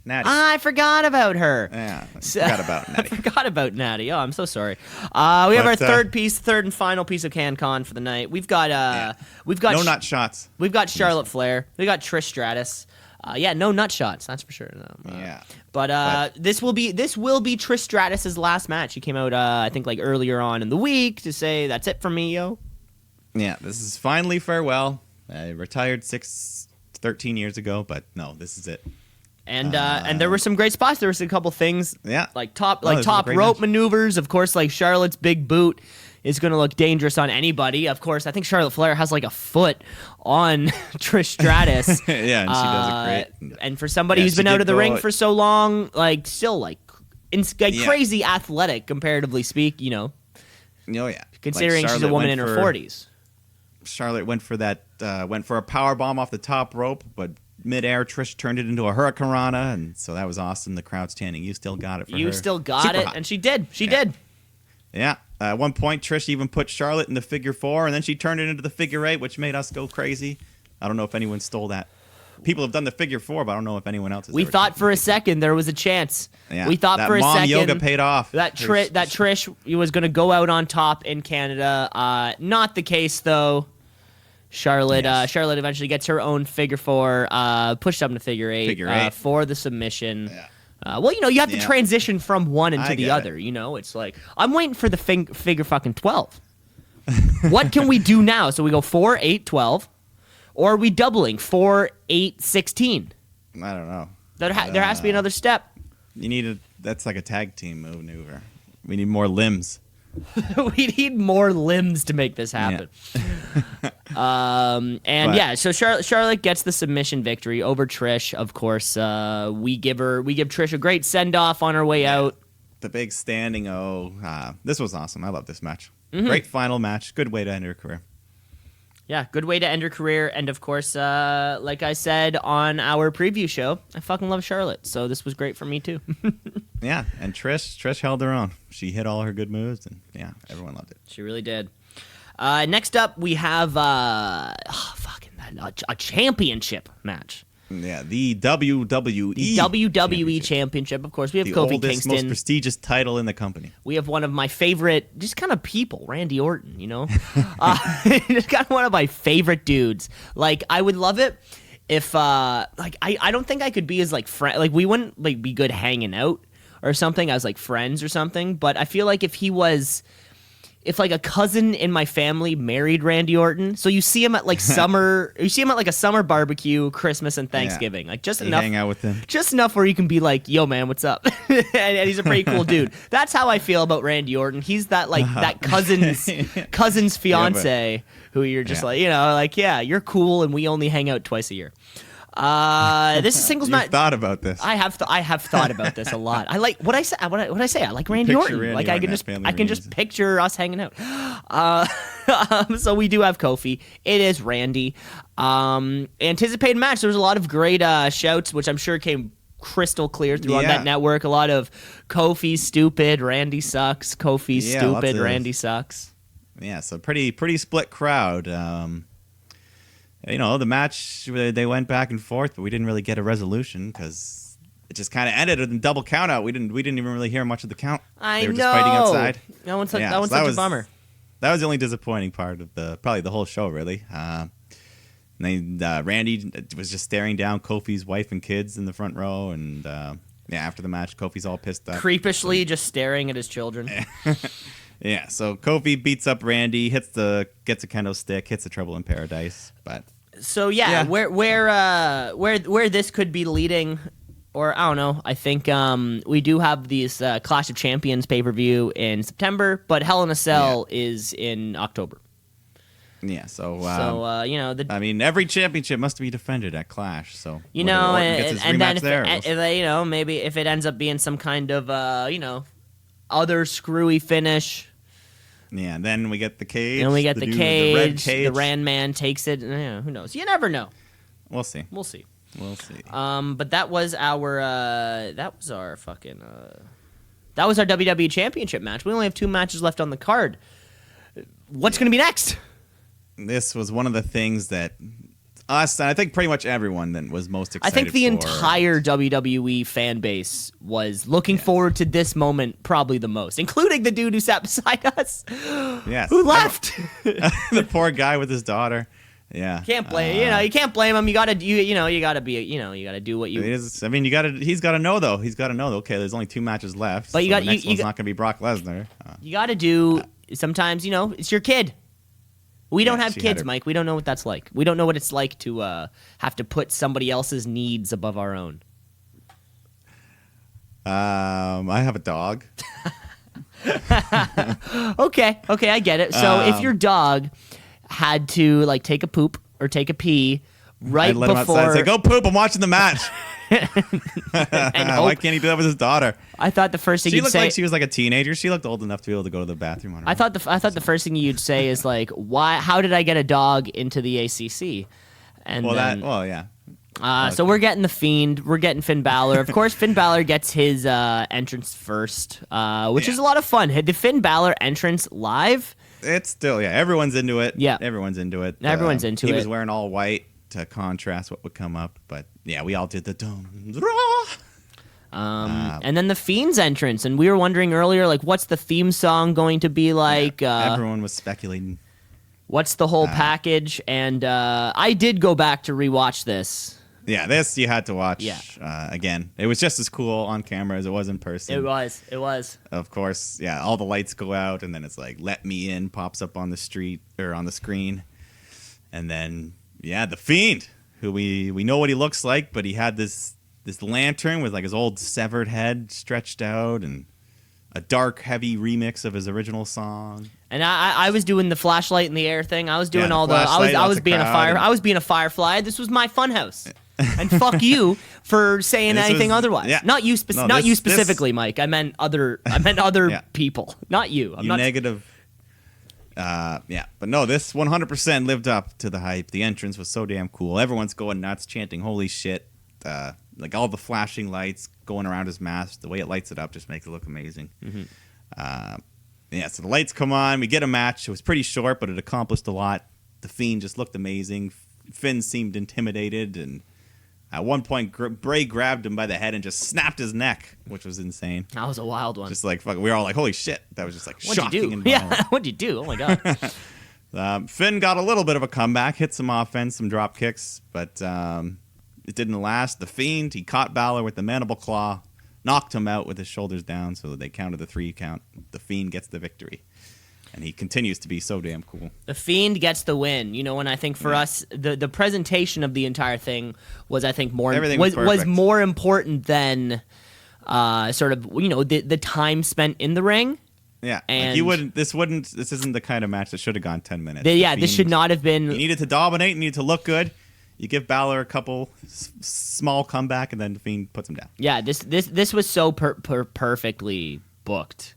I forgot about her. Yeah, I forgot about Natty. I forgot about Natty. Oh, I'm so sorry. We have our third and final piece of CanCon for the night. We've got no nut shots. We've got Charlotte Flair. We got Trish Stratus. No nut shots. That's for sure. No. But this will be Trish Stratus's last match. She came out I think like earlier on in the week to say that's it for me, yo. Yeah, this is finally farewell. I retired 13 years ago, but no, this is it. And there were some great spots. There was a couple things, like top rope maneuvers. Of course, like Charlotte's big boot is going to look dangerous on anybody. Of course, I think Charlotte Flair has like a foot on Trish Stratus. Yeah, and she does it great. And for somebody who's been out of the ring for so long, like still like crazy athletic, comparatively speak, you know. Oh yeah, considering like she's a woman in her 40s. Charlotte went for a power bomb off the top rope, but midair, Trish turned it into a hurricanrana, and so that was awesome. The crowd chanting, "You still got it for her." You still got Super it, hot. and she did. She did. Yeah. At one point, Trish even put Charlotte in the figure 4, and then she turned it into the figure 8, which made us go crazy. I don't know if anyone stole that. People have done the figure 4, but I don't know if anyone else has. We thought for a second there was a chance. Yeah. We thought for a second yoga paid off. That Trish was going to go out on top in Canada. Not the case though. Charlotte eventually gets her own figure 4, pushed up into figure 8, for the submission. Yeah. You have to transition from one into the other. You know, it's like I'm waiting for the figure fucking 12. What can we do now? So we go 4, 8, 12, or are we doubling 4, 8, 16? I don't know. There has to be another step. That's like a tag team maneuver. We need more limbs. We need more limbs to make this happen. Yeah. So Charlotte gets the submission victory over Trish. Of course, we give Trish a great send off on her way out. The big standing this was awesome. I love this match. Mm-hmm. Great final match. Good way to end her career. Yeah, good way to end her career. And of course, like I said on our preview show, I fucking love Charlotte. So this was great for me too. Yeah, and Trish held her own. She hit all her good moves, and yeah, everyone loved it. She really did. Next up, we have a championship match. Yeah, the WWE. The WWE Championship. Of course, we have Kofi oldest, Kingston. most prestigious title in the company. We have one of my favorite, just kind of people, Randy Orton. You know, just kind of one of my favorite dudes. Like, I would love it if, I don't think I could be as like friend. Like, we wouldn't like be good hanging out or something as like friends or something. But I feel like if like a cousin in my family married Randy Orton, so you see him at like a summer barbecue, Christmas and Thanksgiving, like just enough, hang out with him, just enough where you can be like, "Yo, man, what's up?" and he's a pretty cool dude. That's how I feel about Randy Orton. He's that like that cousin's fiance who you're just like, you're cool, and we only hang out twice a year. This is singles match. Thought about this. I have thought about this a lot. I like what I say. What I say. I like Randy Orton. Like I can just picture us hanging out. So we do have Kofi. It is Randy. Anticipated match. There was a lot of great shouts, which I'm sure came crystal clear through on that network. A lot of Kofi stupid, Randy sucks. Kofi stupid, Randy sucks. Yeah, so pretty split crowd. the match, they went back and forth, but we didn't really get a resolution because it just kind of ended in double count out. We didn't even really hear much of the count. They were just fighting outside. That one's such a bummer. That was the only disappointing part of probably the whole show, really. Randy was just staring down Kofi's wife and kids in the front row, and after the match, Kofi's all pissed off, creepishly just staring at his children. Yeah, so Kofi beats up Randy, gets a kendo stick, hits the Trouble in Paradise, but so where this could be leading, or I don't know. I think we do have these Clash of Champions pay-per-view in September, but Hell in a Cell is in October. Yeah, so every championship must be defended at Clash. So and then if maybe if it ends up being some kind of other screwy finish. Yeah, and then we get the cage. And we get the cage. The red cage. The Ran Man takes it. Who knows? You never know. We'll see. But that was our WWE Championship match. We only have 2 matches left on the card. What's going to be next? This was one of the things that us, and I think pretty much everyone then was most excited for. I think the entire WWE fan base was looking forward to this moment probably the most, including the dude who sat beside us. Yes. Who left? The poor guy with his daughter. Yeah. Can't blame you can't blame him. You gotta do what you. He's got to know though. Okay, there's only 2 matches left. But the next one's not going to be Brock Lesnar. You got to do. Sometimes it's your kid. We don't have kids, Mike. We don't know what that's like. We don't know what it's like to have to put somebody else's needs above our own. I have a dog. Okay, I get it. So if your dog had to take a poop or take a pee right I'd let him outside and say, "Go poop! I'm watching the match." Why can't he do that with his daughter? I thought the first thing she you'd looked say, like she was like a teenager. She looked old enough to be able to go to the bathroom on her own. I thought the first thing you'd say is why? How did I get a dog into the ACC? And so we're getting the Fiend. We're getting Finn Balor. Of course, Finn Balor gets his entrance first, which is a lot of fun. Had the Finn Balor entrance live? It's still everyone's into it. Yeah, everyone's into it. He was wearing all white to contrast what would come up, but we all did the dum. And then the Fiend's entrance, and we were wondering earlier, what's the theme song going to be like? Everyone was speculating. What's the whole package? And I did go back to rewatch this. Yeah, this you had to watch. Yeah. Again, it was just as cool on camera as it was in person. It was. Of course, all the lights go out, and then it's "Let Me In" pops up on the street or on the screen, and then the Fiend, who we know what he looks like, but he had this lantern with his old severed head stretched out and a dark, heavy remix of his original song. And I was doing the flashlight in the air thing. I was doing I was being a firefly. This was my funhouse. And fuck you for saying anything otherwise. Yeah. Not you specifically, Mike. I meant other people. Not you. I'm not negative. But no, this 100% lived up to the hype. The entrance was so damn cool. Everyone's going nuts, chanting "Holy shit!" All the flashing lights going around his mask. The way it lights it up just makes it look amazing. Mm-hmm. So the lights come on. We get a match. It was pretty short, but it accomplished a lot. The Fiend just looked amazing. Finn seemed intimidated, and at one point, Bray grabbed him by the head and just snapped his neck, which was insane. That was a wild one. Just fuck, we were all like, "Holy shit!" That was just shocking and violent. Yeah, what'd you do? Oh my god. Finn got a little bit of a comeback, hit some offense, some drop kicks, but it didn't last. The Fiend, he caught Balor with the mandible claw, knocked him out with his shoulders down, so they counted the 3 count. The Fiend gets the victory. And he continues to be so damn cool. The Fiend gets the win. And I think for us, the presentation of the entire thing was, I think, was more important than the time spent in the ring. Yeah, and this isn't the kind of match that should have gone 10 minutes. This should not have been. He needed to dominate, needed to look good. You give Balor a couple small comeback, and then the Fiend puts him down. Yeah, this was so perfectly booked.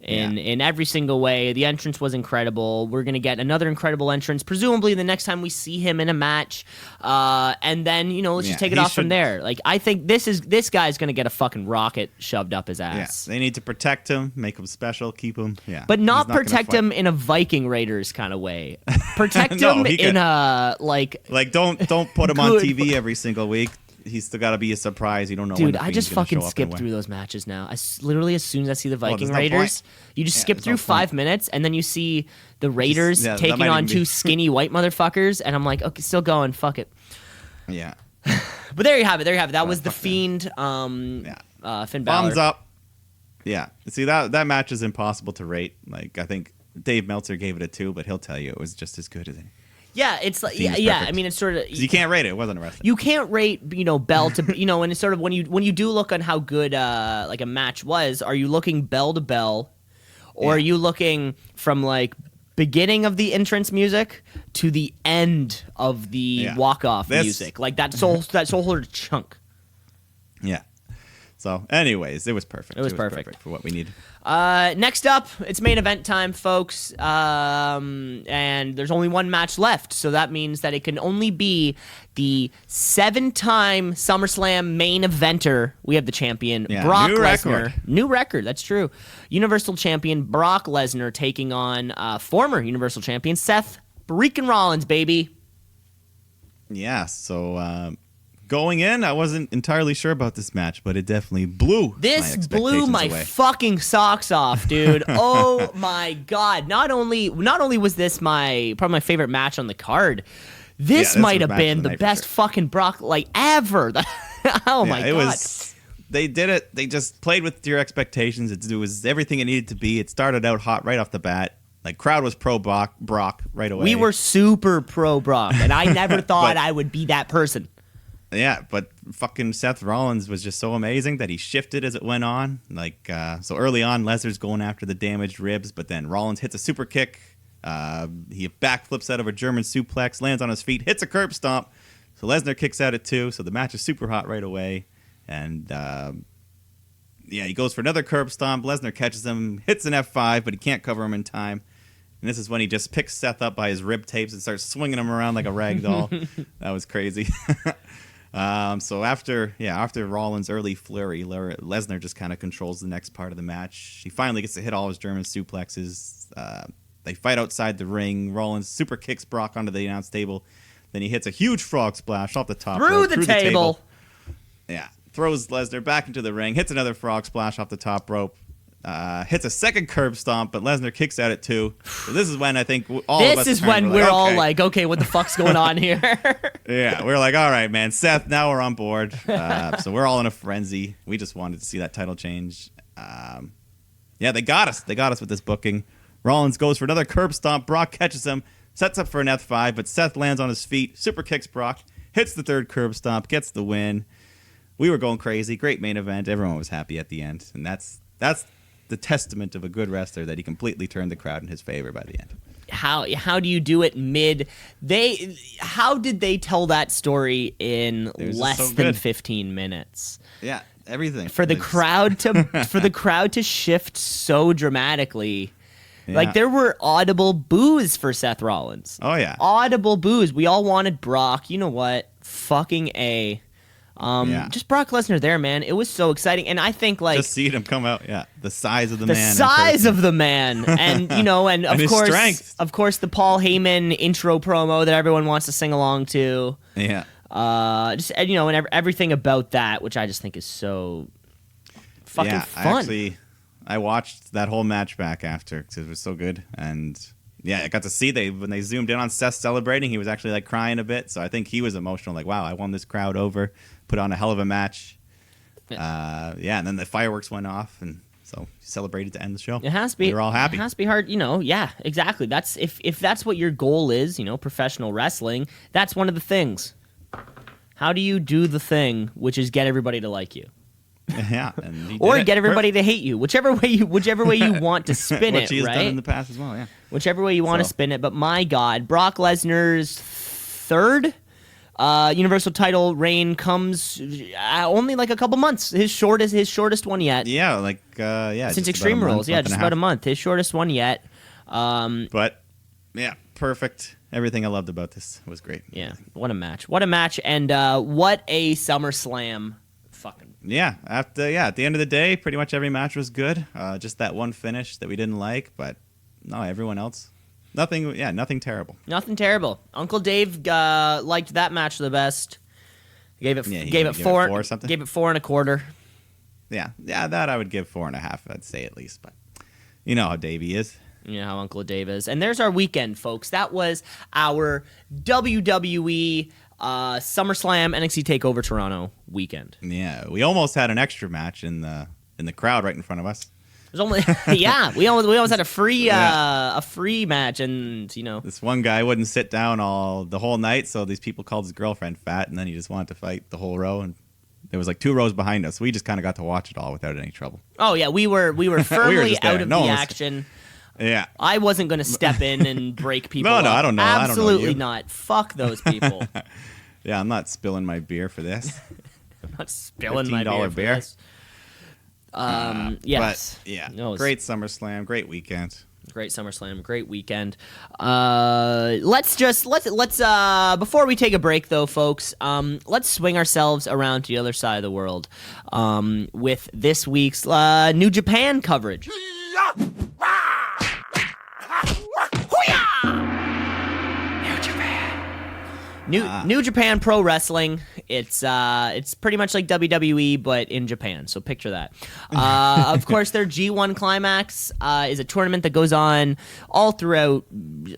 in every single way. The entrance was incredible. We're going to get another incredible entrance, presumably the next time we see him in a match. And then, let's just take it off from there. Like, I think this guy's going to get a fucking rocket shoved up his ass. Yeah, they need to protect him, make him special, keep him. Yeah. But not protect him in a Viking Raiders kind of way. Protect him in a, like don't put him on TV every single week. He's still got to be a surprise. You don't know. Dude, I just fucking skip through those matches now. Literally, as soon as I see the Viking Raiders, you just skip through 5 minutes, and then you see the Raiders taking on two skinny white motherfuckers, and I'm like, okay, still going. Fuck it. Yeah. But there you have it. That was the Fiend. Finn Balor. Thumbs up. Yeah. See, that match is impossible to rate. Like, I think Dave Meltzer gave it a 2, but he'll tell you it was just as good as it. Yeah, it's like I mean, it's sort of you can't rate it. It wasn't a wrestling. You can't rate bell to and it's sort of when you do look on how good like a match was. Are you looking bell to bell, or are you looking from like beginning of the entrance music to the end of the walk off music? Like that whole chunk. Yeah. So, anyways, it was perfect. It was perfect for what we need. Next up, it's main event time, folks. And there's only one match left, so that means that it can only be the 7-time SummerSlam main eventer. We have the champion, Brock Lesnar. New record, that's true. Universal Champion Brock Lesnar taking on former Universal Champion Seth freaking Rollins, baby. Yeah, so going in, I wasn't entirely sure about this match, but it definitely blew my fucking socks off, dude. Oh my god. Not only was this probably my favorite match on the card, this might have been the best fucking Brock like ever. Oh my god. They did it. They just played with your expectations. It was everything it needed to be. It started out hot right off the bat. Like, crowd was pro Brock right away. We were super pro Brock, and I never thought I would be that person. Yeah, but fucking Seth Rollins was just so amazing that he shifted as it went on. Like, so early on, Lesnar's going after the damaged ribs, but then Rollins hits a super kick. He backflips out of a German suplex, lands on his feet, hits a curb stomp. So Lesnar kicks out at 2, so the match is super hot right away. And, he goes for another curb stomp. Lesnar catches him, hits an F5, but he can't cover him in time. And this is when he just picks Seth up by his rib tapes and starts swinging him around like a rag doll. That was crazy. So after Rollins' early flurry, Lesnar just kind of controls the next part of the match. He finally gets to hit all his German suplexes. They fight outside the ring. Rollins super kicks Brock onto the announce table. Then he hits a huge frog splash off the top rope. Through the table. Yeah. Throws Lesnar back into the ring. Hits another frog splash off the top rope. Hits a second curb stomp, but Lesnar kicks out at 2. So this is when I think all of us we're all like, okay, what the fuck's going on here? Yeah, we're like, all right, man, Seth, now we're on board. So we're all in a frenzy. We just wanted to see that title change. They got us. They got us with this booking. Rollins goes for another curb stomp. Brock catches him, sets up for an F5, but Seth lands on his feet, super kicks Brock, hits the third curb stomp, gets the win. We were going crazy. Great main event. Everyone was happy at the end, and that's the testament of a good wrestler, that he completely turned the crowd in his favor by the end. How do you do it mid? How did they tell that story in less than 15 minutes? Yeah, everything for the crowd to shift so dramatically. Yeah. Like, there were audible boos for Seth Rollins. Oh yeah, audible boos. We all wanted Brock. You know what? Fucking A. Just Brock Lesnar there, man. It was so exciting, and I think like just seeing him come out, the size of the man, and and of course, strength. Of course, the Paul Heyman intro promo that everyone wants to sing along to. Yeah, and everything about that, which I just think is so fucking fun. I watched that whole match back after because it was so good, and I got to see when they zoomed in on Seth celebrating, he was actually like crying a bit. So I think he was emotional, like, wow, I won this crowd over. Put on a hell of a match. And then the fireworks went off, and so he celebrated to end the show. It has to be. We were all happy. It has to be hard, yeah, exactly. That's if that's what your goal is, professional wrestling, that's one of the things. How do you do the thing, which is get everybody to like you? Yeah, or get everybody to hate you, whichever way you want to spin which it, he's right? done in the past as well, yeah. Whichever way you want to spin it, but my God, Brock Lesnar's third Universal title reign comes only like a couple months. His shortest one yet. Yeah, Since Extreme Rules. Yeah, just about a month. His shortest one yet. But yeah, perfect. Everything I loved about this was great. Yeah, what a match. What a match, and what a SummerSlam. Fucking. Yeah, at the end of the day, pretty much every match was good. Just that one finish that we didn't like, but no, everyone else. Nothing terrible. Nothing terrible. Uncle Dave liked that match the best. Gave it 4 or something. Gave it 4.25. Yeah, that I would give 4.5. I'd say at least, but you know how Davey is. You know how Uncle Dave is. And there's our weekend, folks. That was our WWE SummerSlam NXT TakeOver Toronto weekend. Yeah, we almost had an extra match in the crowd right in front of us. There's only we almost had a free match, and you know this one guy wouldn't sit down the whole night, so these people called his girlfriend fat, and then he just wanted to fight the whole row, and there was like 2 rows behind us. We just kind of got to watch it all without any trouble. Oh yeah, we were firmly out of the action. Yeah. I wasn't going to step in and break people No, up. I don't know. Absolutely I don't know not. Fuck those people. Yeah, I'm not spilling my beer for this. I'm not spilling my beer for beer. this. Yes. But, yeah. No, great SummerSlam. Great weekend. Great SummerSlam. Great weekend. Let's before we take a break though, folks, let's swing ourselves around to the other side of the world with this week's New Japan coverage. New Japan Pro Wrestling. It's pretty much like WWE, but in Japan. So picture that. Of course, their G1 Climax is a tournament that goes on all throughout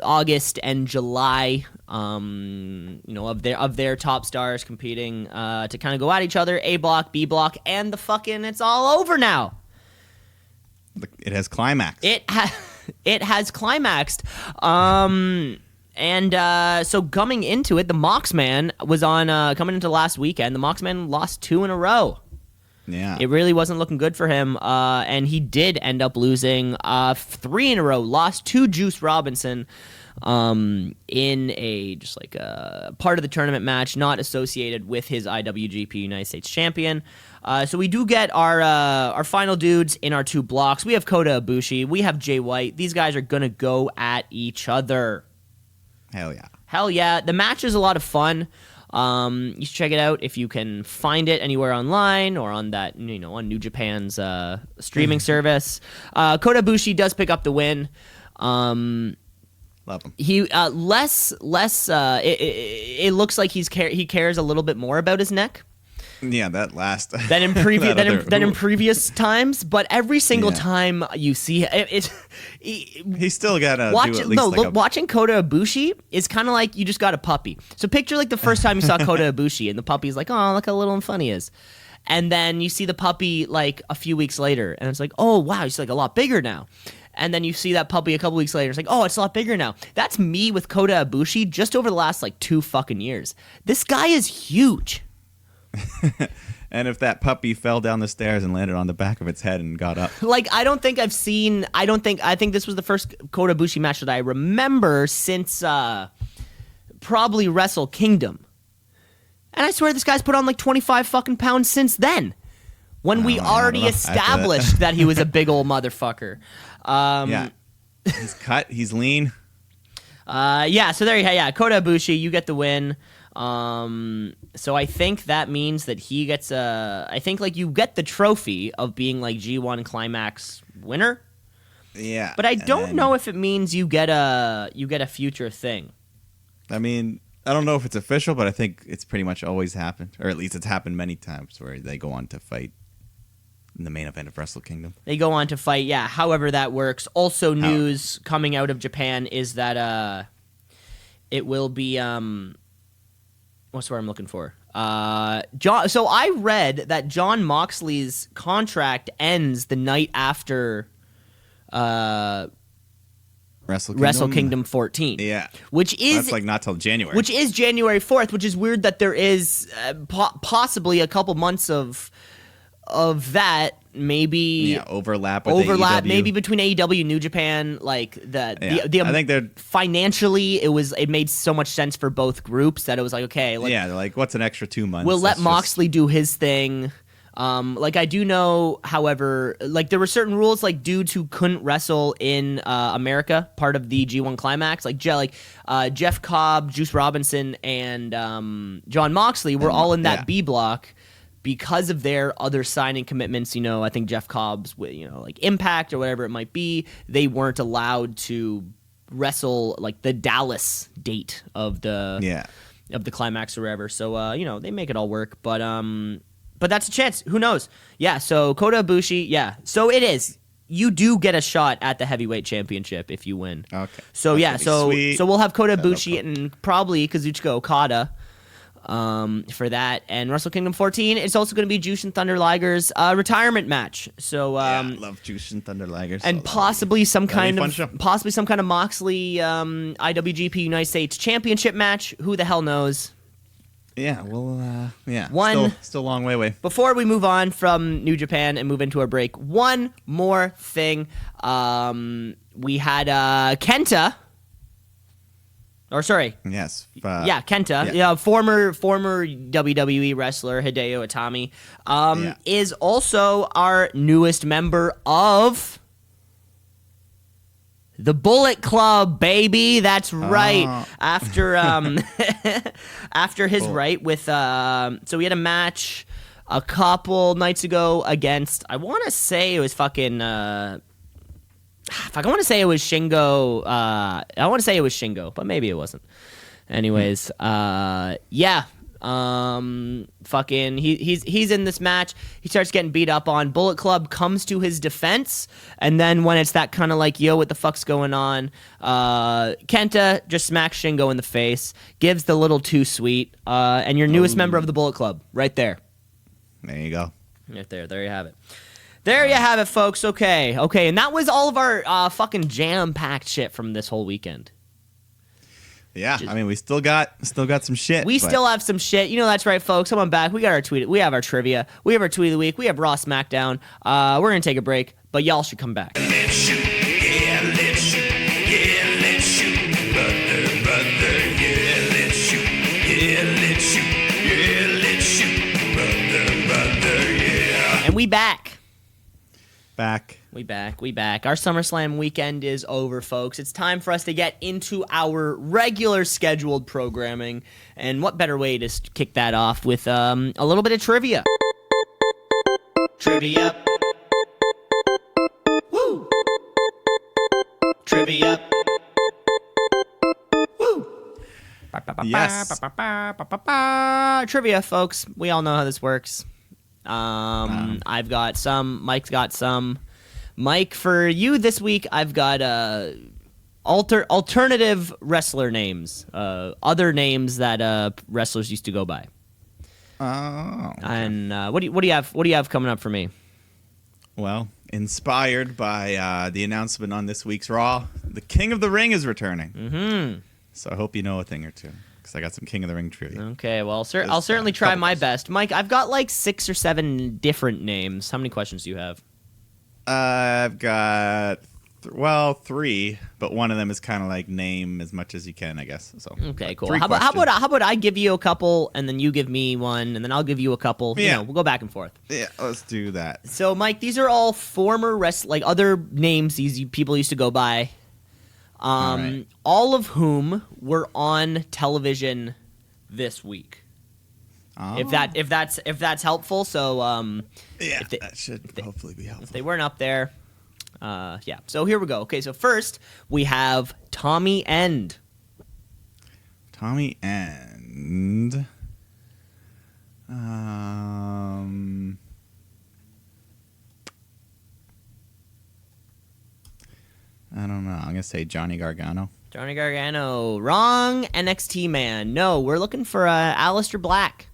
August and July. Of their top stars competing to kind of go at each other. A block, B block, and it's all over now. It has climaxed. It has climaxed. So coming into it, the Moxman was on coming into last weekend. The Moxman lost 2 in a row. Yeah, it really wasn't looking good for him, and he did end up losing 3 in a row. Lost to Juice Robinson in a part of the tournament match, not associated with his IWGP United States champion. So we do get our final dudes in our 2 blocks. We have Kota Ibushi. We have Jay White. These guys are gonna go at each other. Hell yeah. The match is a lot of fun. You should check it out if you can find it anywhere online or on that, on New Japan's streaming service. Kota Ibushi does pick up the win. Love him. He less. It looks like he cares a little bit more about his neck. Yeah, that last than in previous times, but every single time you see it, he's still got to do at least watching Kota Ibushi is kind of like you just got a puppy. So picture like the first time you saw Kota Ibushi and the puppy's like, oh, look how little and fun he is, and then you see the puppy like a few weeks later and it's like, oh wow, he's like a lot bigger now. And then you see that puppy a couple weeks later. It's like, oh, it's a lot bigger now. That's me with Kota Ibushi just over the last like 2 fucking years. This guy is huge. And if that puppy fell down the stairs and landed on the back of its head and got up. I think this was the first Kota Ibushi match that I remember since probably Wrestle Kingdom. And I swear this guy's put on like 25 fucking pounds since then. When we already established that he was a big old motherfucker. Yeah. He's cut, he's lean. So there you go. Yeah, Kota Ibushi, you get the win. So I think that means that he gets I think like you get the trophy of being like G1 Climax winner. Yeah. But I don't know if it means you get a future thing. I mean, I don't know if it's official, but I think it's pretty much always happened, or at least it's happened many times where they go on to fight in the main event of Wrestle Kingdom. They go on to fight, yeah, however that works. Also news coming out of Japan is that it will be what's the word I'm looking for? So I read that Jon Moxley's contract ends the night after Wrestle Kingdom 14. Yeah. Which is that's like not till January. Which is January 4th, which is weird that there is possibly a couple months of that maybe overlap maybe between AEW and New Japan. Like the I think they're financially it made so much sense for both groups that it was like, okay, they're like, what's an extra 2 months? We'll let Moxley do his thing. Like I do know, however, like there were certain rules, like dudes who couldn't wrestle in America, part of the G1 Climax, like Jeff Cobb, Juice Robinson, and John Moxley were all in that B block because of their other signing commitments. You know, I think Jeff Cobb's, like Impact or whatever it might be, they weren't allowed to wrestle like the Dallas date of the Climax or whatever. So they make it all work, but that's a chance. Who knows? Yeah, so Kota Ibushi, yeah. So it is. You do get a shot at the heavyweight championship if you win. Okay. So so we'll have Kota Ibushi and probably Kazuchika Okada for that. And Wrestle Kingdom 14, it's also going to be Jushin Thunder Liger's retirement match. So I love Jushin Thunder Liger. And possibly some kind of Moxley IWGP United States Championship match. Who the hell knows? Yeah, well, still a long way away. Before we move on from New Japan and move into our break, one more thing. We had Kenta. Or sorry. Yes. Kenta. Yeah. Former WWE wrestler Hideo Itami is also our newest member of the Bullet Club, baby. That's right. After after his with so we had a match a couple nights ago against, I want to say it was fucking I want to say it was Shingo. I want to say it was Shingo, but maybe it wasn't. Anyways, fucking he's in this match. He starts getting beat up on. Bullet Club comes to his defense, and then when it's that kind of like, yo, what the fuck's going on, Kenta just smacks Shingo in the face, gives the little too sweet, and your newest member of the Bullet Club right there. There you go. Right there you have it. There you have it, folks. Okay, and that was all of our fucking jam-packed shit from this whole weekend. Yeah, I mean, we still got some shit. Still have some shit. That's right, folks. Come on back. We got our tweet. We have our trivia. We have our tweet of the week. We have Raw SmackDown. We're gonna take a break, but y'all should come back. Let's shoot. Yeah, let's shoot. Yeah, let's shoot. Brother. Yeah, let's shoot. Yeah, let's shoot. Yeah, let's shoot. Brother. Yeah. And we back. We back. Our SummerSlam weekend is over, folks. It's time for us to get into our regular scheduled programming. And what better way to kick that off with a little bit of trivia. Trivia. Woo! Trivia. Woo! Yes. Trivia, folks. We all know how this works. I've got some. Mike's got some. Mike, for you this week, I've got alternative wrestler names, other names that wrestlers used to go by. Oh. Okay. And what do you have? What do you have coming up for me? Well, inspired by the announcement on this week's Raw, the King of the Ring is returning. Mm-hmm. So I hope you know a thing or two, because I got some King of the Ring trivia. Okay, well, I'll certainly try my best. Mike, I've got like 6 or 7 different names. How many questions do you have? I've got 3, but one of them is kind of like name as much as you can, I guess. So okay, cool. How about I give you a couple, and then you give me one, and then I'll give you a couple. Yeah, we'll go back and forth. Yeah, let's do that. So, Mike, these are all former other names these people used to go by. All of whom were on television this week. Oh. If that's helpful. So that should hopefully be helpful. If they weren't up there, yeah. So here we go. Okay, so first we have Tommy End. Tommy End. I don't know. I'm gonna say Johnny Gargano. Johnny Gargano. Wrong. NXT man. No, we're looking for Aleister Black.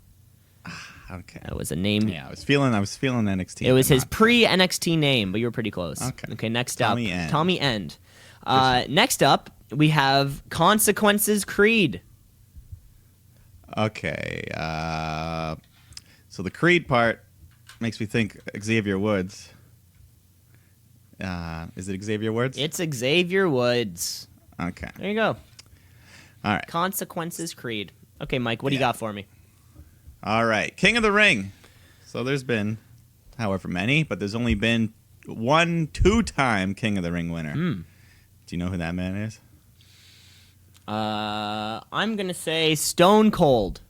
Okay. That was a name. Yeah, I was feeling NXT. It was his pre-NXT name, but you were pretty close. Okay, next up. Tommy End. Next up, we have Consequences Creed. Okay. So the Creed part, makes me think Xavier Woods. Is it Xavier Woods? It's Xavier Woods. Okay. There you go. All right. Consequences Creed. Okay, Mike, what do you got for me? All right. King of the Ring. So there's been however many, but there's only been one 2-time King of the Ring winner. Do you know who that man is? I'm going to say Stone Cold.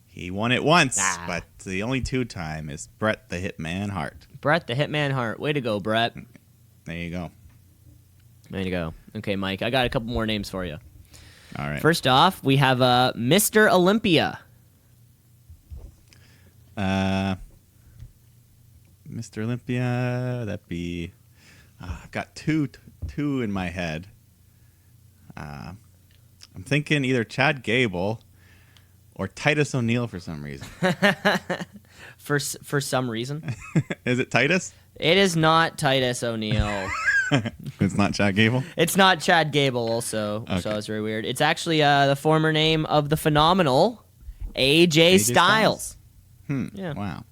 He won it once, but the only 2-time is Bret the Hitman Hart. Bret the Hitman Hart. Way to go, Bret. There you go. Way to go. Okay, Mike, I got a couple more names for you. All right. First off, we have Mr. Olympia. Mr. Olympia, that'd be... I've got two in my head. I'm thinking either Chad Gable or Titus O'Neil for some reason. For some reason. Is it Titus? It is not Titus O'Neil. It's not Chad Gable? It's not Chad Gable also, Okay. so it's very weird. It's actually the former name of the phenomenal AJ Styles. Yeah. Wow.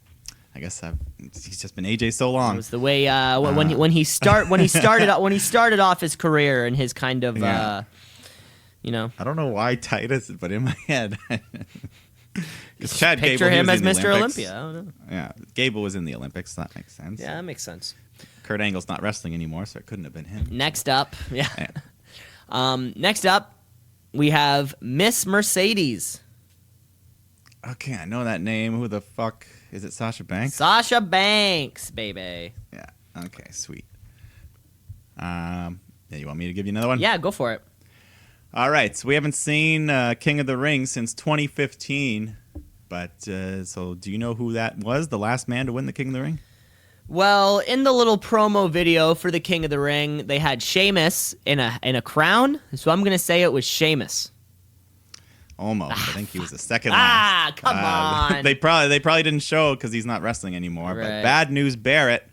I guess he's just been AJ so long. It was the way when he started off his career and his kind of Yeah. I don't know why Titus, but in my head, because Chad picture Gable, him he as was in the Mr. Olympics. Olympia. I don't know. Yeah, Gable was in the Olympics. That makes sense. Yeah, that makes sense. Kurt Angle's not wrestling anymore, so it couldn't have been him. Next up, next up, we have Miss Mercedes. Okay, I know that name. Who the fuck is it? Sasha Banks. Sasha Banks, baby. Yeah. Okay. Sweet. Yeah. You want me to give you another one? Yeah, go for it. All right. So we haven't seen King of the Ring since 2015, but so do you know who that was? The last man to win the King of the Ring? Well, in the little promo video for the King of the Ring, they had Sheamus in a crown, so I'm gonna say it was Sheamus. Almost. I think he was the second last. Come on. They probably didn't show because he's not wrestling anymore. Right. But Bad News Barrett,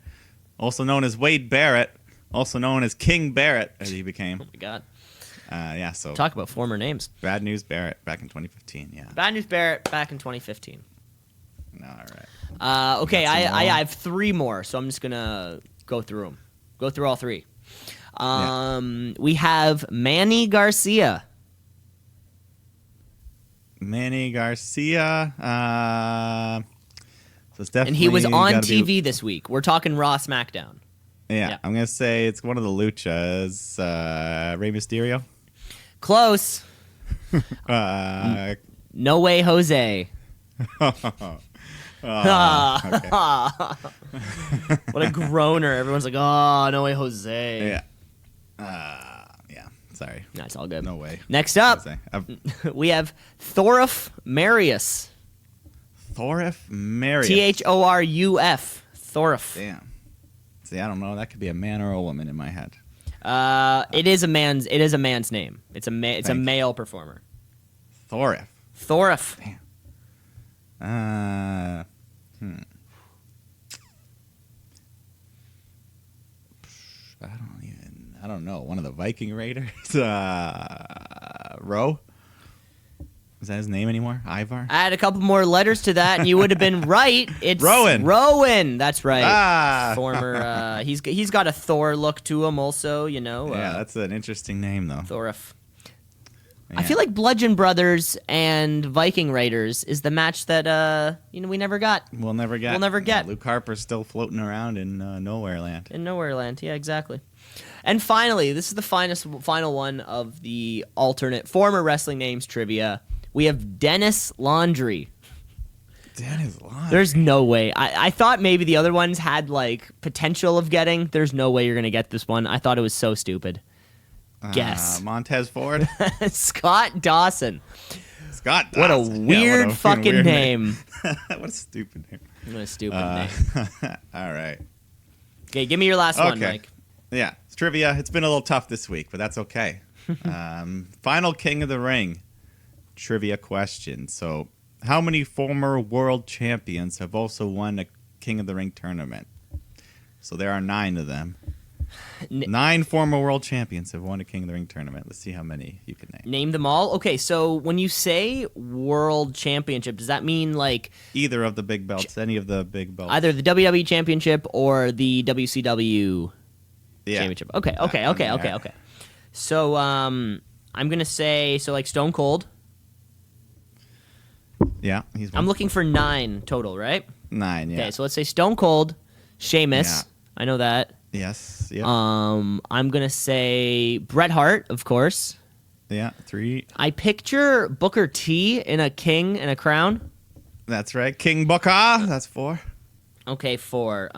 also known as Wade Barrett, also known as King Barrett, as he became. Oh my God. Yeah. So Talk about former names. Bad News Barrett back in 2015. Yeah. Bad News Barrett back in 2015. All right. Okay, Got some I more? have 3 more, so I'm just gonna go through them. Go through all 3. We have Manny Garcia. Manny Garcia. So it's definitely. And he was on gotta be- TV this week. We're talking Raw SmackDown. Yeah, I'm gonna say it's one of the Luchas. Rey Mysterio. Close. No way, Jose. Okay. What a groaner. Everyone's like, oh, no way, Jose. Yeah. Yeah. Sorry. That's all good. No way. Next up, Jose. we have Thoruf Marius. Thorif Marius. Thoruf. Thoruf. Damn. See, I don't know. That could be a man or a woman in my head. It is a man's name. It's a Thank you. male performer. Thorif. Thoruf. I don't know. One of the Viking Raiders. Ro. Is that his name anymore? Ivar? Add a couple more letters to that, and you would have been right. It's Rowan. Rowan. That's right. Ah. Former. He's got a Thor look to him, also. You know. Yeah, that's an interesting name, though. Thorif. Yeah. I feel like Bludgeon Brothers and Viking Raiders is the match that we never got We'll never get. get. Luke Harper's still floating around in Nowhere Land. in Nowhere Land. Yeah, exactly. And finally, this is the final one of the alternate former wrestling names trivia. We have Dennis Laundrie. Dennis Laundrie. There's no way. I thought maybe the other ones had like potential of getting. There's no way you're gonna get this one. I thought it was so stupid. Guess. Montez Ford. Scott Dawson. Scott What a Dawson. weird Yeah, fucking weird name. What a stupid name. What a stupid name. All right. Okay, give me your last one, Okay. Mike. Yeah, it's trivia. It's been a little tough this week, but that's okay. Final King of the Ring trivia question. So, how many former world champions have also won a King of the Ring tournament? So there are 9 of them. 9 former world champions have won a King of the Ring tournament. Let's see how many you can name. Name them all? Okay, so when you say world championship, does that mean like Either of the big belts, any of the big belts. either the WWE championship or the WCW championship? Okay. So I'm going to say like Stone Cold. Yeah, he's I'm looking for 9 total, right? 9, yeah. Okay, so let's say Stone Cold, Sheamus. Yeah. I know that. Yes, yeah. I'm going to say Bret Hart, of course. Yeah, 3. I picture Booker T in a king and a crown. That's right. King Booker, that's 4. Okay, 4.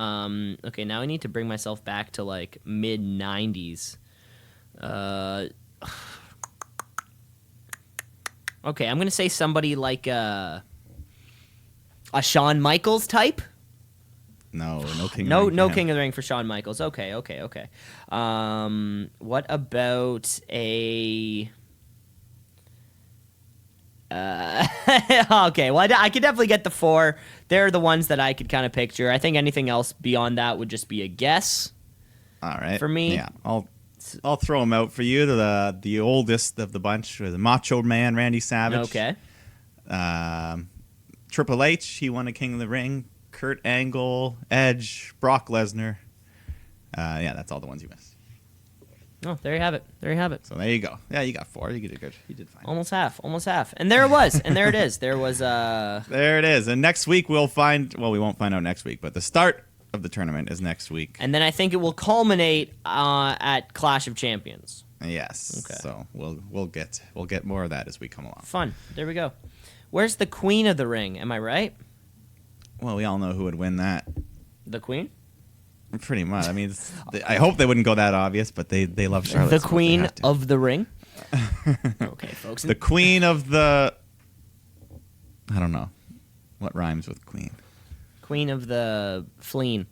Okay, now I need to bring myself back to like mid 90s. Okay, I'm gonna say somebody like a Shawn Michaels type. No King No, of the Ring. no King of the Ring for Shawn Michaels. Okay. What about a? Okay, well, I could definitely get the 4. They're the ones that I could kind of picture. I think anything else beyond that would just be a guess. All right. For me. Yeah, I'll throw them out for you. The oldest of the bunch, the Macho Man, Randy Savage. Okay. Triple H, he won a King of the Ring. Kurt Angle, Edge, Brock Lesnar. Yeah, that's all the ones you missed. Oh, there you have it. So there you go. Yeah, you got 4. You did good. You did fine. Almost half. And there it was. And there it is. There was There it is. And next week we'll find. Well, we won't find out next week, but the start of the tournament is next week. And then I think it will culminate at Clash of Champions. Yes. Okay. So we'll get more of that as we come along. Fun. There we go. Where's the Queen of the Ring? Am I right? Well, we all know who would win that. The Queen? Pretty much. I mean, I hope they wouldn't go that obvious, but they love Charlotte. The so Queen they have to. of the Ring? Okay, folks. The Queen of the. I don't know. What rhymes with Queen? Queen of the Spleen.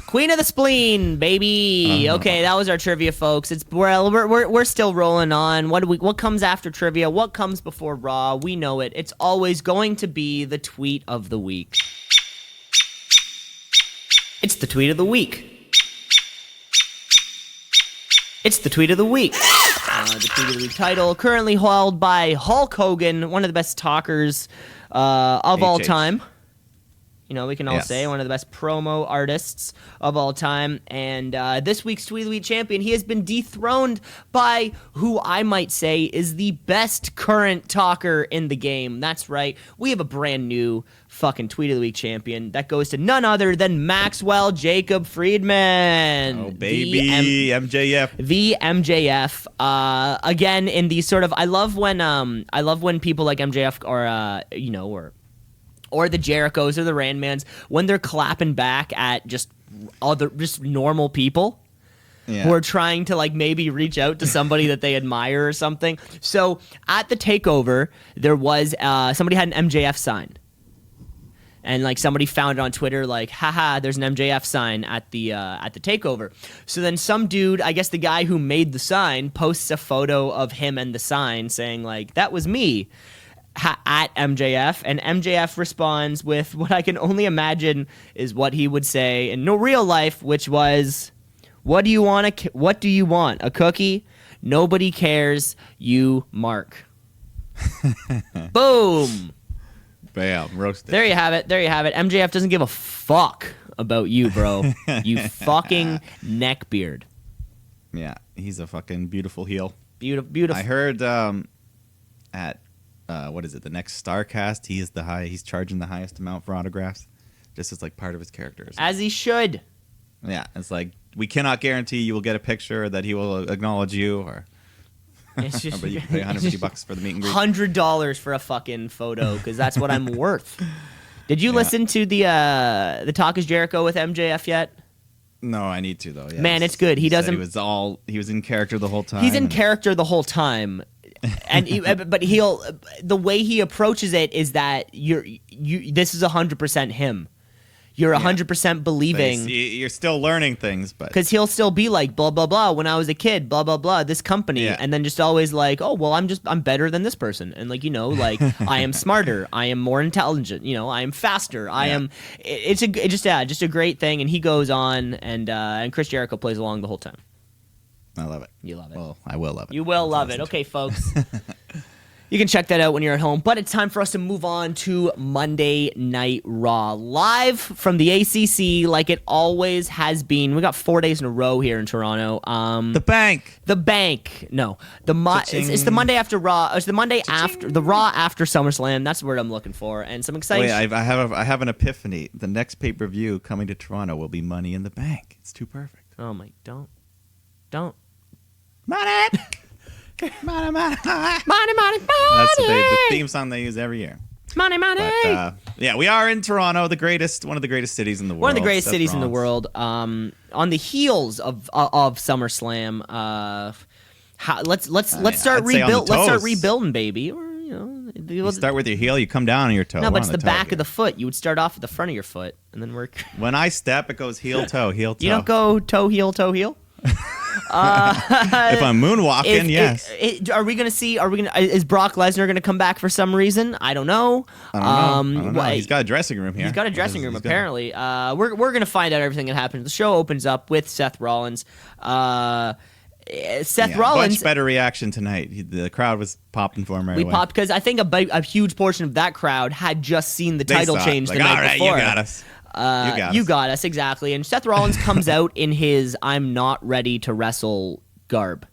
Queen of the Spleen, baby. Okay, that was our trivia, folks. We're still rolling on. What comes after trivia? What comes before Raw? We know it. It's always going to be the tweet of the week. It's the tweet of the week. It's the tweet of the week. The tweet of the week title currently held by Hulk Hogan, one of the best talkers of all time. You know, we can all say one of the best promo artists of all time. And this week's Tweet of the Week champion, he has been dethroned by who I might say is the best current talker in the game. That's right. We have a brand new fucking Tweet of the Week champion that goes to none other than Maxwell Jacob Friedman. Oh, baby. MJF. The MJF. Again, in these sort of, I love when people like MJF or the Jerichos or the Randmans, when they're clapping back at just normal people who are trying to like maybe reach out to somebody that they admire or something. So at the takeover, there was somebody had an MJF sign. And like somebody found it on Twitter, like, haha, there's an MJF sign at the takeover. So then some dude, I guess the guy who made the sign, posts a photo of him and the sign saying like, that was me. At MJF, and MJF responds with what I can only imagine is what he would say in no real life, which was, what do you want? What do you want? A cookie? Nobody cares. You, Mark. Boom. Bam. Roasted. There you have it. MJF doesn't give a fuck about you, bro. You fucking neckbeard. Yeah, he's a fucking beautiful heel. Beautiful. I heard at what is it? The next Starcast, he's charging the highest amount for autographs, just as like part of his characters. As he should. Yeah, it's like we cannot guarantee you will get a picture, that he will acknowledge you, or but you can pay $150 for the meet and greet. $100 for a fucking photo, because that's what I'm worth. Did you listen to the Talk is Jericho with MJF yet? No, I need to though. Yeah, man, it's good. He doesn't. He was in character the whole time. He's in character the whole time. And but the way he approaches it is that this is 100% him. you're 100% believing. You're still learning things, but Because he'll still be like, blah, blah, blah, when I was a kid, blah, blah, blah, this company. Yeah. And then just always like, oh, well, I'm better than this person. And like, like, I am smarter. I am more intelligent. I am faster. I am. It's just a great thing. And he goes on, and Chris Jericho plays along the whole time. I love it. You love it. Well, I will love it. You will love it. Okay, folks. You can check that out when you're at home. But it's time for us to move on to Monday Night Raw. Live from the ACC, like it always has been. We got 4 days in a row here in Toronto. The bank. The bank. No. It's the Monday after Raw. It's the Monday after the Raw after SummerSlam. That's the word I'm looking for. And some exciting. Wait, I have an epiphany. The next pay-per-view coming to Toronto will be Money in the Bank. It's too perfect. Oh my! Don't. Money. Money. That's the theme song they use every year. Money. But, we are in Toronto, one of the greatest cities in the world. One of the greatest cities in the world. On the heels of SummerSlam, let's start rebuild. Let's start rebuilding, baby. Or you start with your heel, you come down on your toe. No, but it's the back of the foot. You would start off at the front of your foot and then work. When I step, it goes heel toe. You don't go toe heel. If I'm moonwalking, yes. Is Brock Lesnar gonna come back for some reason? I don't know. I don't know. He's got a dressing room here. He's got a dressing room apparently. We're gonna find out everything that happens. The show opens up with Seth Rollins. Rollins. Much better reaction tonight. The crowd was popping for him right away. We popped because I think a huge portion of that crowd had just seen the title change the night before. All right, you got us. You got us, exactly. And Seth Rollins comes out in his "I'm not ready to wrestle" garb.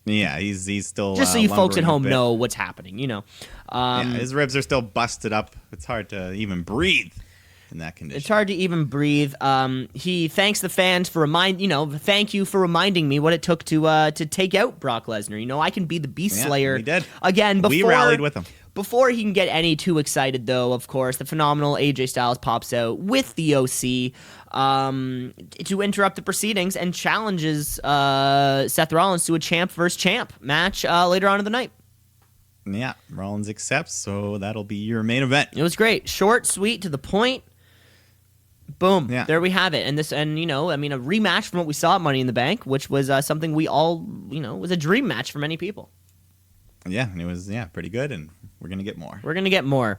Yeah, he's still just so you folks at home know what's happening. His ribs are still busted up. It's hard to even breathe in that condition. It's hard to even breathe. He thanks the fans for thank you for reminding me what it took to take out Brock Lesnar. I can be the Beast Slayer. We did Again, we rallied with him. Before he can get any too excited, though, of course, the phenomenal AJ Styles pops out with the OC to interrupt the proceedings and challenges Seth Rollins to a champ versus champ match later on in the night. Yeah, Rollins accepts, so that'll be your main event. It was great. Short, sweet, to the point. Boom. Yeah. There we have it. And a rematch from what we saw at Money in the Bank, which was something we all, was a dream match for many people. Yeah, and it was pretty good, and we're going to get more. We're going to get more.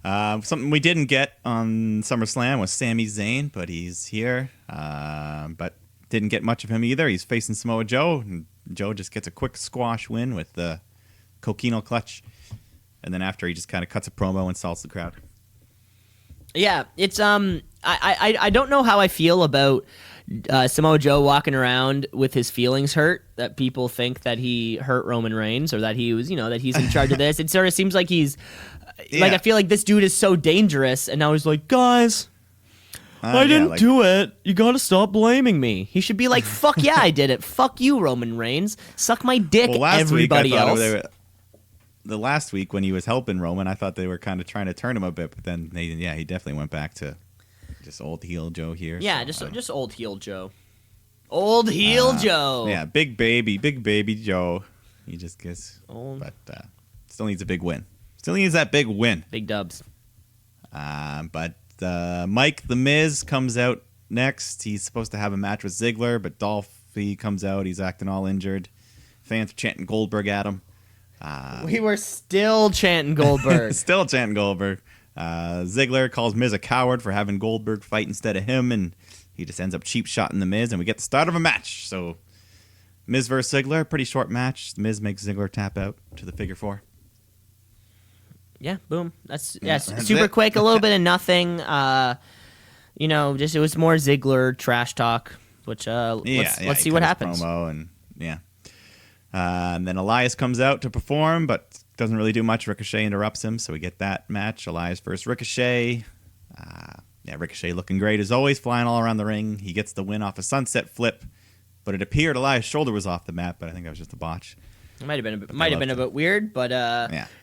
Something we didn't get on SummerSlam was Sami Zayn, but he's here. But didn't get much of him either. He's facing Samoa Joe, and Joe just gets a quick squash win with the Coquino clutch. And then after, he just kind of cuts a promo and insults the crowd. Yeah, it's I don't know how I feel about Samoa Joe walking around with his feelings hurt, that people think that he hurt Roman Reigns or that he was, that he's in charge of this. It sort of seems like he's like, I feel like this dude is so dangerous, and now he's like, guys, I didn't do it. You got to stop blaming me. He should be like, fuck yeah, I did it. Fuck you, Roman Reigns. Suck my dick, everybody else. The last week when he was helping Roman, I thought they were kind of trying to turn him a bit, but then he definitely went back to just old heel Joe here. Yeah, so, just old heel Joe. Old heel Joe. Yeah, big baby Joe. He just gets old, but still needs a big win. Still needs that big win. Big dubs. But Mike the Miz comes out next. He's supposed to have a match with Ziggler, but Dolph, he comes out. He's acting all injured. Fans are chanting Goldberg at him. We were still chanting Goldberg. Still chanting Goldberg. Ziggler calls Miz a coward for having Goldberg fight instead of him, and he just ends up cheap shotting the Miz, and we get the start of a match. So Miz versus Ziggler, pretty short match. Miz makes Ziggler tap out to the figure 4. Yeah, boom. That's super it. Quick. A little bit of nothing. Just it was more Ziggler trash talk. Which let's see what happens. Promo and then Elias comes out to perform, but doesn't really do much. Ricochet interrupts him, so we get that match. Elias versus Ricochet. Ricochet looking great as always, flying all around the ring. He gets the win off a sunset flip, but it appeared Elias' shoulder was off the mat, but I think that was just a botch. It might have been a bit weird, but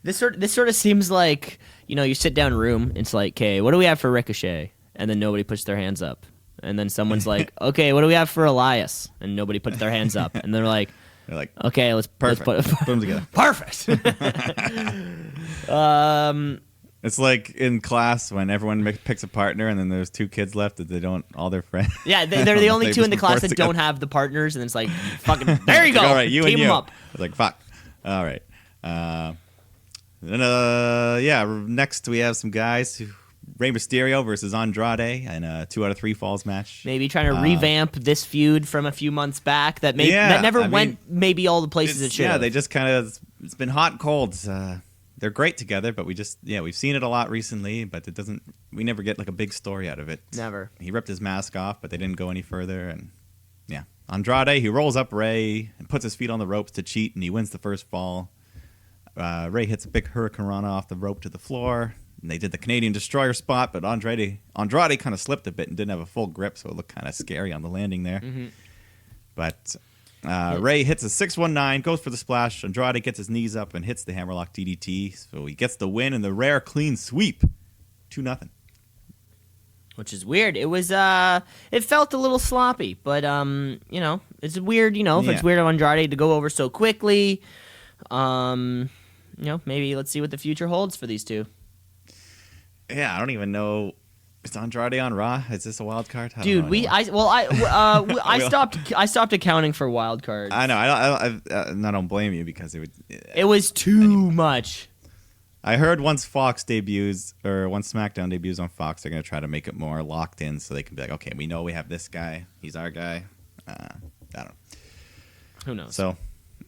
this sort of seems like, you sit down in a room, it's like, okay, what do we have for Ricochet? And then nobody puts their hands up. And then someone's like, okay, what do we have for Elias? And nobody puts their hands up. And they're like, okay, let's put them together. Perfect. It's like in class when everyone picks a partner and then there's 2 kids left that they don't, all their friends. Yeah, they're the only They 2 in the just class report that together. don't have the partners, and it's like, fucking, there you go. All right, you Team and you. them up. It's like, fuck. All right. Next we have some guys. Rey Mysterio versus Andrade in a 2 out of 3 falls match. Maybe trying to revamp this feud from a few months back that never went maybe all the places it should. Yeah, they just kind of, it's been hot and cold. They're great together, but we've seen it a lot recently, but we never get like a big story out of it. Never. He ripped his mask off, but they didn't go any further. And yeah, Andrade, he rolls up Rey and puts his feet on the ropes to cheat, and he wins the first fall. Rey hits a big Hurricane Rana off the rope to the floor. And they did the Canadian Destroyer spot, but Andrade kind of slipped a bit and didn't have a full grip, so it looked kind of scary on the landing there. Mm-hmm. But Rey hits a 619, goes for the splash. Andrade gets his knees up and hits the hammerlock DDT, so he gets the win in the rare clean sweep, 2-0. Which is weird. It was it felt a little sloppy, but it's weird. If it's weird of Andrade to go over so quickly. Maybe let's see what the future holds for these 2. Yeah, I don't even know. Is Andrade on Raw? Is this a wild card? Dude, I stopped accounting for wild cards. I know. I don't blame you because it was too much. I heard once SmackDown debuts on Fox, they're gonna try to make it more locked in, so they can be like, okay, we know we have this guy. He's our guy. I don't know. Who knows? So,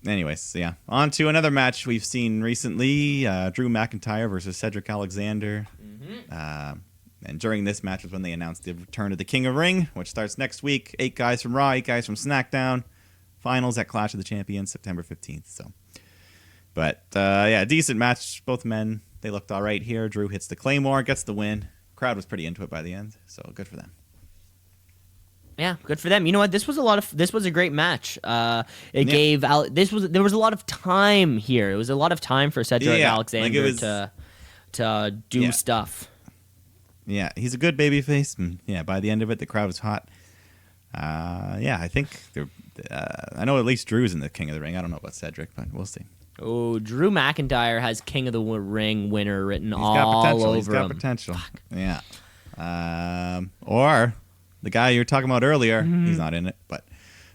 anyways, yeah. On to another match we've seen recently: Drew McIntyre versus Cedric Alexander. Mm-hmm. And during this match was when they announced the return of the King of Ring, which starts next week. 8 guys from Raw, 8 guys from SmackDown. Finals at Clash of the Champions, September 15th. So, but decent match. Both men, they looked all right here. Drew hits the Claymore, gets the win. Crowd was pretty into it by the end, so good for them. Yeah, good for them. You know what? This was a great match. There was a lot of time here. It was a lot of time for Cedric Alexander to do stuff. Yeah, he's a good babyface. And yeah, by the end of it, the crowd was hot. I think I know at least Drew's in the King of the Ring. I don't know about Cedric, but we'll see. Oh, Drew McIntyre has King of the Ring winner written all over him. He's got potential. Fuck. Yeah. Or the guy you were talking about earlier, he's not in it, but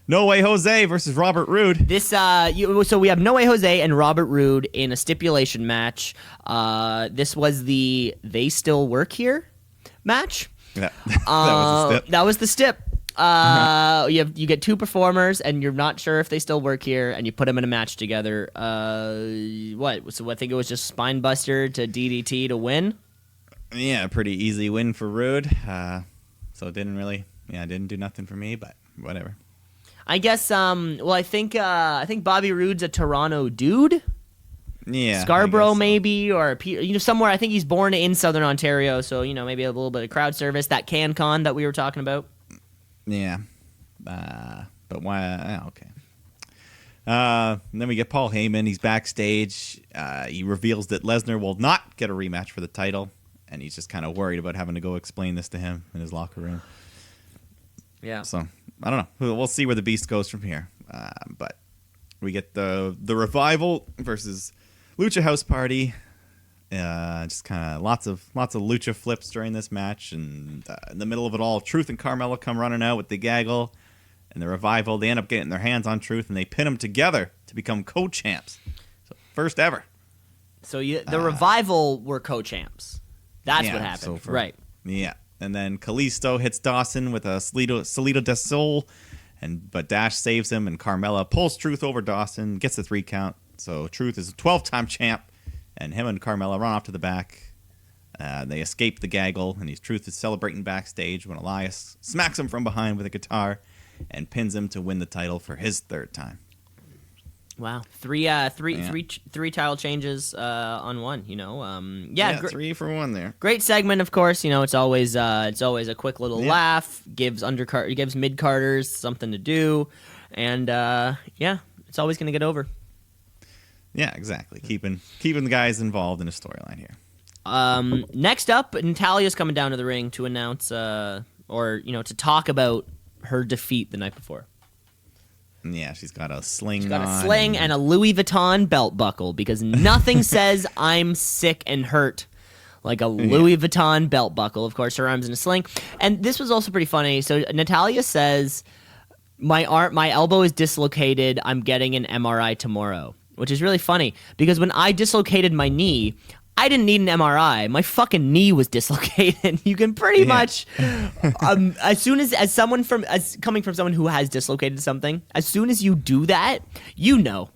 No Way Jose versus Robert Roode. So we have No Way Jose and Robert Roode in a stipulation match. This was the They Still Work Here match. Yeah, that was the stip. You get 2 performers, and you're not sure if they still work here, and you put them in a match together. So I think it was just spine buster to DDT to win. Yeah, pretty easy win for Roode. So it didn't do nothing for me, but whatever. I guess. I think Bobby Roode's a Toronto dude. Yeah, Scarborough maybe, or somewhere. I think he's born in Southern Ontario, so maybe a little bit of crowd service. That CanCon that we were talking about. Yeah, but why? Okay. And then we get Paul Heyman. He's backstage. He reveals that Lesnar will not get a rematch for the title, and he's just kind of worried about having to go explain this to him in his locker room. Yeah. So I don't know. We'll see where the Beast goes from here. But we get the Revival versus Lucha House Party. Just kind of lots of lucha flips during this match, and in the middle of it all, Truth and Carmella come running out with the gaggle, and the Revival, they end up getting their hands on Truth, and they pin them together to become co-champs. So first ever. So the Revival were co-champs. That's what happened, right? Yeah, and then Kalisto hits Dawson with a Salida del Sol, but Dash saves him, and Carmella pulls Truth over Dawson, gets the 3 count. So Truth is a 12-time champ. And him and Carmella run off to the back. They escape the gaggle, and Truth is celebrating backstage when Elias smacks him from behind with a guitar and pins him to win the title for his 3rd time. Wow, three title changes on one. 3 for 1 there. Great segment, of course. It's always a quick little laugh. Gives mid carders something to do, and it's always going to get over. Yeah, exactly. Keeping the guys involved in a storyline here. Next up, Natalia's coming down to the ring to announce, to talk about her defeat the night before. Yeah, she's got a sling. She's got a sling and a Louis Vuitton belt buckle because nothing says I'm sick and hurt like a Louis Vuitton belt buckle. Of course, her arm's in a sling. And this was also pretty funny. So Natalya says, my elbow is dislocated. I'm getting an MRI tomorrow, which is really funny because when I dislocated my knee, I didn't need an MRI. My fucking knee was dislocated. You can pretty much, as soon as coming from someone who has dislocated something, as soon as you do that, you know.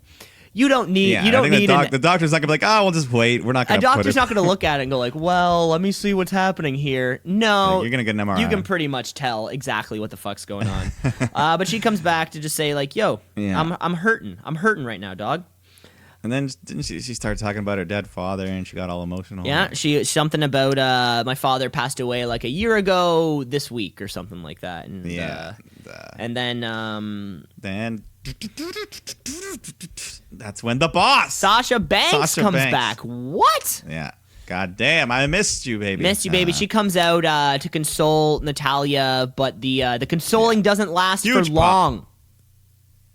You don't need. Yeah, you don't need. The doctor's not gonna be like, oh, we'll just wait. We're not gonna. A doctor's not gonna look at it and go like, well, let me see what's happening here. No, you're gonna get an MRI. You can pretty much tell exactly what the fuck's going on. But she comes back to just say like, yo, I'm hurting. I'm hurting right now, dog. And then didn't she started talking about her dead father, and she got all emotional. Yeah, something about my father passed away like a year ago this week or something like that. And, and then that's when the boss Sasha Banks comes back. What? Yeah. God damn, I missed you, baby. Missed you, baby. She comes out to console Natalya, but the consoling doesn't last for long.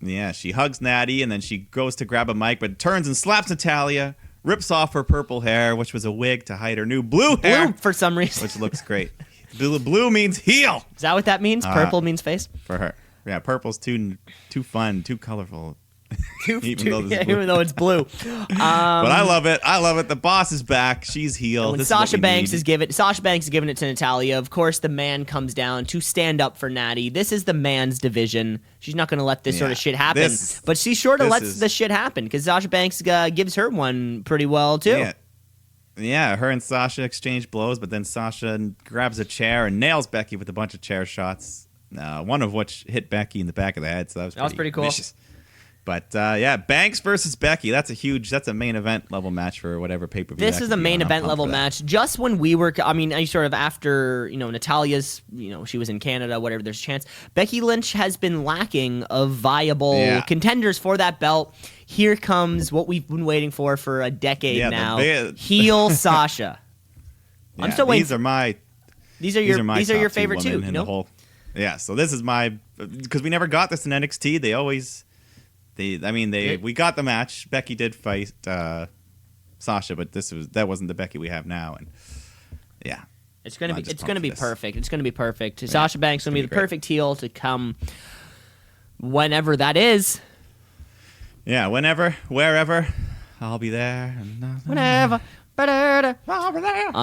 Yeah, she hugs Natty, and then she goes to grab a mic, but turns and slaps Natalya, rips off her purple hair, which was a wig to hide her new blue hair. Blue, for some reason. Which looks great. Blue means heel. Is that what that means? Purple means face? For her. Yeah, purple's too fun, too colorful. Even though it's blue. But I love it. I love it. The boss is back. She's healed. When Sasha Banks is giving it to Natalya. Of course, the man comes down to stand up for Natty. This is the man's division. She's not going to let this sort of shit happen. But she sort of lets the shit happen because Sasha Banks gives her one pretty well too. Yeah, her and Sasha exchange blows, but then Sasha grabs a chair and nails Becky with a bunch of chair shots. One of which hit Becky in the back of the head. So that was pretty cool. Vicious. But Banks versus Becky, that's a main event level match for whatever pay-per-view. This is a main event level match. Just when we were, I sort of after, Natalya's, she was in Canada, whatever, there's a chance. Becky Lynch has been lacking of viable contenders for that belt. Here comes what we've been waiting for a decade now. Heel Sasha. I'm still waiting. These are your favorite too, so this is because we never got this in NXT. They always... we got the match. Becky did fight Sasha, but that wasn't the Becky we have now, and it's gonna be perfect. It's gonna be perfect. Sasha Banks gonna be the perfect heel to come whenever that is. Yeah, whenever, wherever, I'll be there. Whenever. I'll be there.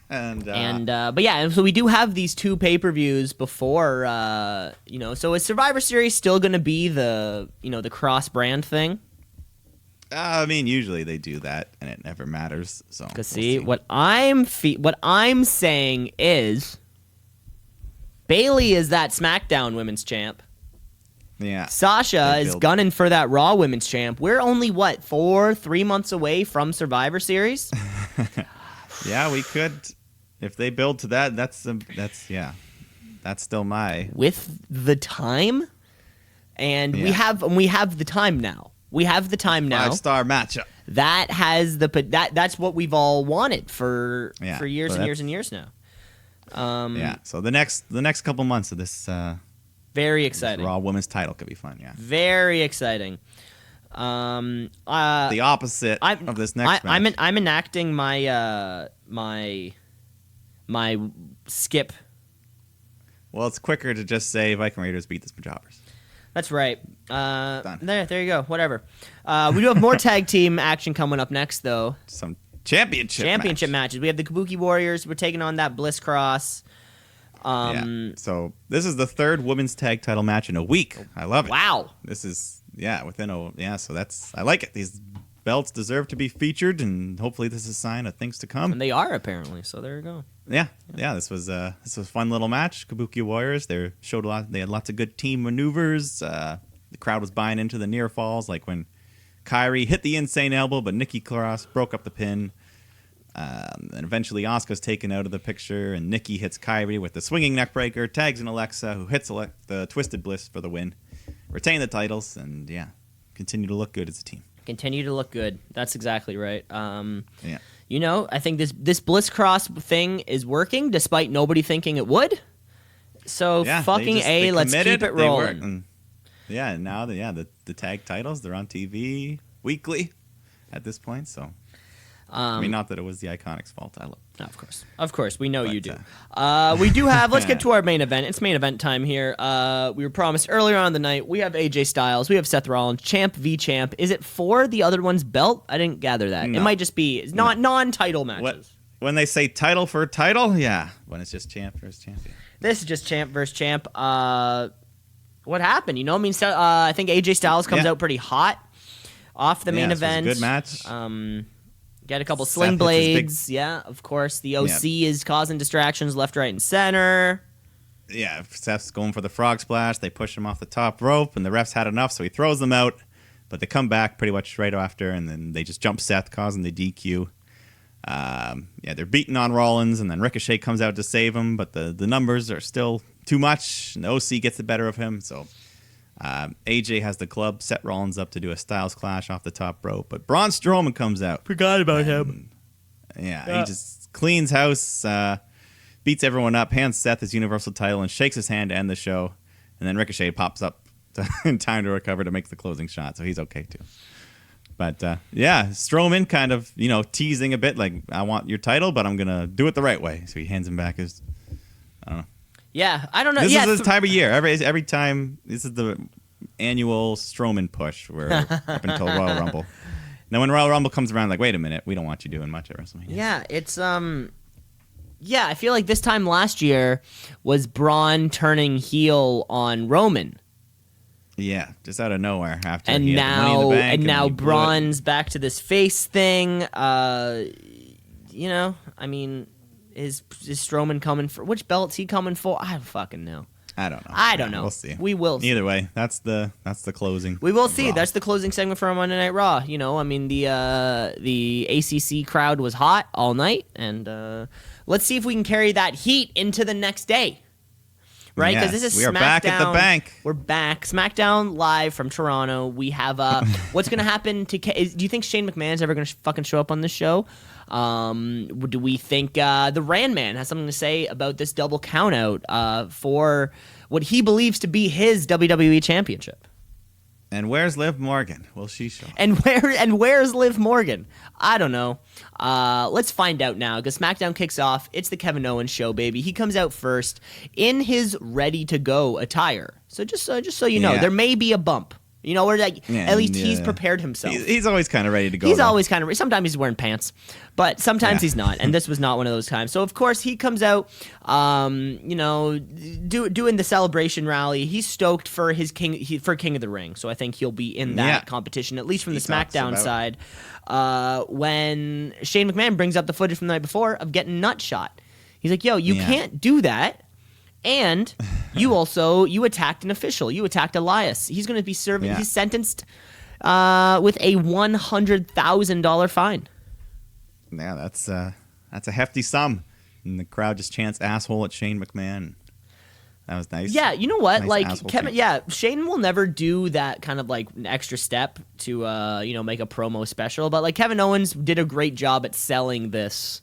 But yeah, so we do have these two pay-per-views before, so is Survivor Series still going to be the cross-brand thing? Usually they do that, and it never matters. So because what I'm saying is, Bayley is that SmackDown Women's Champ. Yeah. Sasha is gunning for that Raw Women's Champ. We're only 3 months away from Survivor Series. Yeah, we could. If they build to that, that's still my with the time, and we have the time now. We have the time now. 5-star matchup. That has that's what we've all wanted for years and years and years now. So the next couple months of this. Very exciting. Raw Women's title could be fun. Yeah. Very exciting. The opposite of this next match. I'm enacting my my skip. Well, it's quicker to just say Viking Raiders beat the Jobbers. That's right. There you go. Whatever. We do have more tag team action coming up next, though. Some championship matches. We have the Kabuki Warriors. We're taking on that Bliss Cross. So this is the third women's tag title match in a week. I love it. Wow. This is so I like it. These belts deserve to be featured, and hopefully this is a sign of things to come. And they are apparently. So there you go. Yeah. This was a fun little match. Kabuki Warriors. They showed a lot. They had lots of good team maneuvers. The crowd was buying into the near falls, like when Kairi hit the insane elbow, but Nikki Cross broke up the pin. And eventually Asuka's taken out of the picture, and Nikki hits Kairi with the swinging neckbreaker, tags in Alexa, who hits the Twisted Bliss for the win. Retain the titles, and continue to look good as a team. Continue to look good. That's exactly right. I think this Bliss Cross thing is working, despite nobody thinking it would. So let's keep it rolling. And now the tag titles, they're on TV weekly at this point, so... I mean, not that it was the Iconics' fault. Of course, we know you do. We do have. Let's get to our main event. It's main event time here. We were promised earlier on in the night. We have AJ Styles. We have Seth Rollins. Champ v champ. Is it for the other one's belt? I didn't gather that. No. It might just be non-title matches. When they say title for title, yeah. When it's just champ versus champion. This is just champ versus champ. What happened? I mean, I think AJ Styles comes out pretty hot off the main event. It was a good match. Got a couple sling blades. Yeah, of course. The OC is causing distractions left, right, and center. Yeah, Seth's going for the frog splash. They push him off the top rope, and the refs had enough, so he throws them out. But they come back pretty much right after, and then they just jump Seth, causing the DQ. They're beating on Rollins, and then Ricochet comes out to save him, but the numbers are still too much, and the OC gets the better of him, so AJ has the club, set Rollins up to do a Styles Clash off the top rope, but Braun Strowman comes out. Forgot about him. Yeah, he just cleans house, beats everyone up, hands Seth his Universal title, and shakes his hand to end the show, and then Ricochet pops up in time to recover to make the closing shot, so he's okay too. But, Strowman kind of, teasing a bit, like, I want your title, but I'm going to do it the right way. So he hands him back his, I don't know. Yeah, I don't know. This is the time of year. Every time, this is the annual Strowman push where up until Royal Rumble. Now, when Royal Rumble comes around, like, wait a minute, we don't want you doing much at WrestleMania. Yeah, it's, I feel like this time last year was Braun turning heel on Roman. Yeah, just out of nowhere after and he had the Money in the Bank, and now Braun's back to this face thing. I mean, is Strowman coming for which belt's he coming for? I don't fucking know. I don't know. We'll see. We will see. Either way, that's the closing. We will see. Raw. That's the closing segment for Monday Night Raw. I mean, the ACC crowd was hot all night, and let's see if we can carry that heat into the next day. Right, because this is SmackDown. We are back at the bank. We're back. SmackDown live from Toronto. We have what's going to happen to? Do you think Shane McMahon is ever going to fucking show up on this show? Do we think the Ran Man has something to say about this double countout for what he believes to be his WWE Championship? And where's Liv Morgan? Will she show up? And where's Liv Morgan? I don't know. Let's find out now because SmackDown kicks off. It's the Kevin Owens show, baby. He comes out first in his ready-to-go attire. So just so you know, there may be a bump. Where at least he's prepared himself. He's always kind of ready to go. He's always kind of. Sometimes he's wearing pants, but sometimes he's not. And this was not one of those times. So of course he comes out, doing the celebration rally. He's stoked for his King of the Ring. So I think he'll be in that competition, at least from the SmackDown side. When Shane McMahon brings up the footage from the night before of getting nut shot, he's like, "Yo, you can't do that." And you attacked an official. You attacked Elias. He's going to be serving. He's sentenced with a $100,000 fine. Yeah, that's a hefty sum. And the crowd just chants "asshole" at Shane McMahon. That was nice. Yeah, you know what? Nice like Kevin. Yeah, Shane will never do that kind of like an extra step to make a promo special. But like Kevin Owens did a great job at selling this.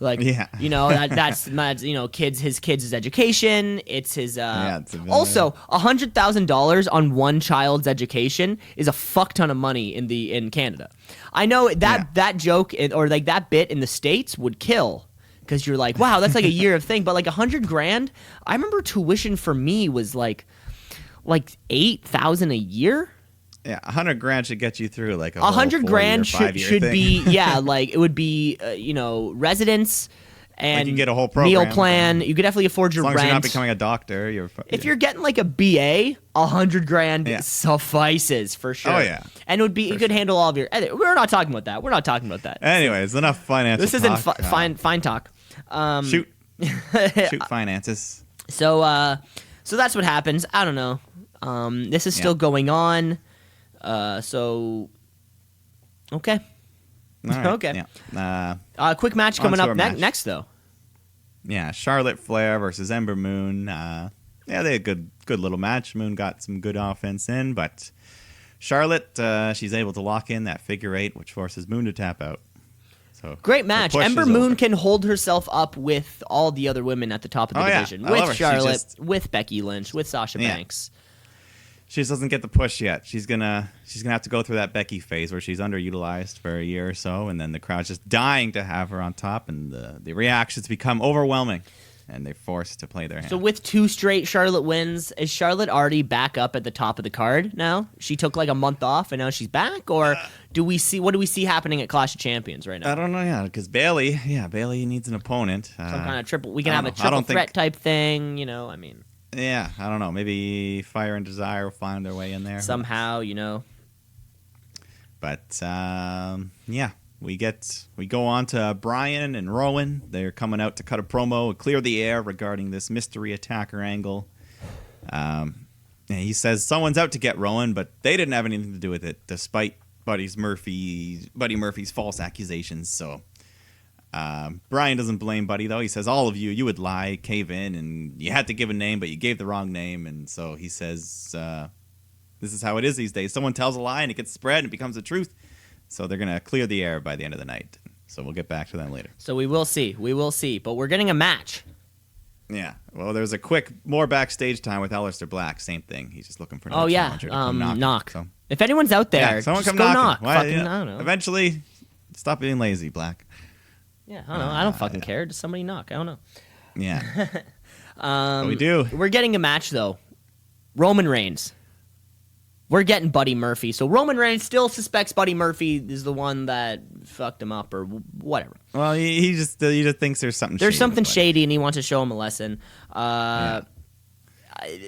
Like, that's his education. It's his, also $100,000 on one child's education is a fuck ton of money in Canada. I know that joke or like that bit in the States would kill because you're like, wow, that's like a year of thing. But like $100,000, I remember tuition for me was like $8,000 a year. Yeah, $100,000 should get you through like a $100,000 should thing. be like it would be residence and you can get a whole program, meal plan. You could definitely afford your rent. rent. As long as you're not becoming a doctor, if you're getting like a BA, $100,000 suffices for sure. Oh yeah, and it would be you could handle all of your. We're not talking about that. Anyways, enough financial. This isn't talk. fine talk. Shoot finances. So that's what happens. I don't know. This is still going on. Okay. All right. Okay. Yeah. Quick match coming up next, though. Yeah, Charlotte Flair versus Ember Moon. They had a good little match. Moon got some good offense in, but Charlotte, she's able to lock in that figure eight, which forces Moon to tap out. So great match. Ember Moon can hold herself up with all the other women at the top of the division. With Charlotte, with Becky Lynch, with Sasha Banks. she just doesn't get the push yet. She's gonna have to go through that Becky phase where she's underutilized for a year or so, and then the crowd's just dying to have her on top, and the reactions become overwhelming, and they're forced to play their hand. So with 2 straight Charlotte wins, is Charlotte already back up at the top of the card now? She took like a month off, and now she's back, or what do we see happening at Clash of Champions right now? I don't know, yeah, because Bayley needs an opponent. Some kind of triple. We can have a triple threat type thing, I mean. Yeah, I don't know. Maybe Fire and Desire will find their way in there somehow, But yeah, we go on to Brian and Rowan. They're coming out to cut a promo, clear the air regarding this mystery attacker angle. And he says someone's out to get Rowan, but they didn't have anything to do with it, despite Buddy Murphy's false accusations. So. Brian doesn't blame Buddy, though. He says, all of you would lie, cave in, and you had to give a name, but you gave the wrong name. And so he says, this is how it is these days. Someone tells a lie, and it gets spread, and it becomes the truth. So they're going to clear the air by the end of the night. So we'll get back to them later. So we will see. But we're getting a match. Yeah. Well, there's a quick, more backstage time with Aleister Black. Same thing. He's just looking for another challenger to come knock. So, if anyone's out there, someone just come go knocking. knock. I don't know. Eventually, stop being lazy, Black. Yeah, I don't know. I don't fucking care. Does somebody knock? I don't know. Yeah. We do. We're getting a match, though. Roman Reigns. We're getting Buddy Murphy. So Roman Reigns still suspects Buddy Murphy is the one that fucked him up or whatever. Well, he just thinks there's something shady. There's something shady, and he wants to show him a lesson.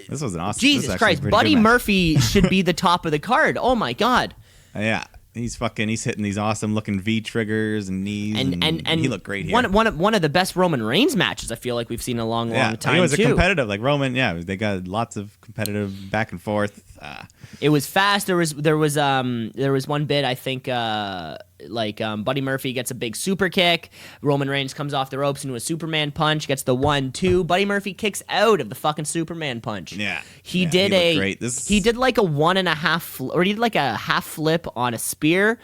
This was an awesome. Jesus Christ. Buddy Murphy should be the top of the card. Oh, my God. Yeah. He's hitting these awesome looking V triggers and knees, and he looked great here. One of the best Roman Reigns matches I feel like we've seen in a long time. He was a competitive, like Roman. Yeah, they got lots of competitive back and forth. It was fast. There was one bit I think Buddy Murphy gets a big super kick. Roman Reigns comes off the ropes into a Superman punch, gets the 1-2. Buddy Murphy kicks out of the fucking Superman punch. Yeah, he did like a 1.5 or he did like a half flip on a spear.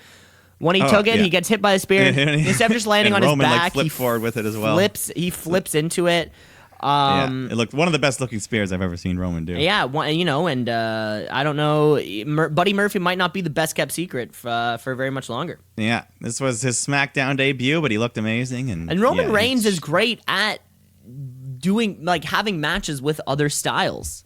When he took it, he gets hit by the spear. Instead of just landing on Roman, his back, he forward with it as well. He flips into it. It looked one of the best looking spears I've ever seen Roman do. Yeah, and I don't know, Buddy Murphy might not be the best kept secret for very much longer. Yeah, this was his SmackDown debut, but he looked amazing. And Roman Reigns is great at doing having matches with other styles.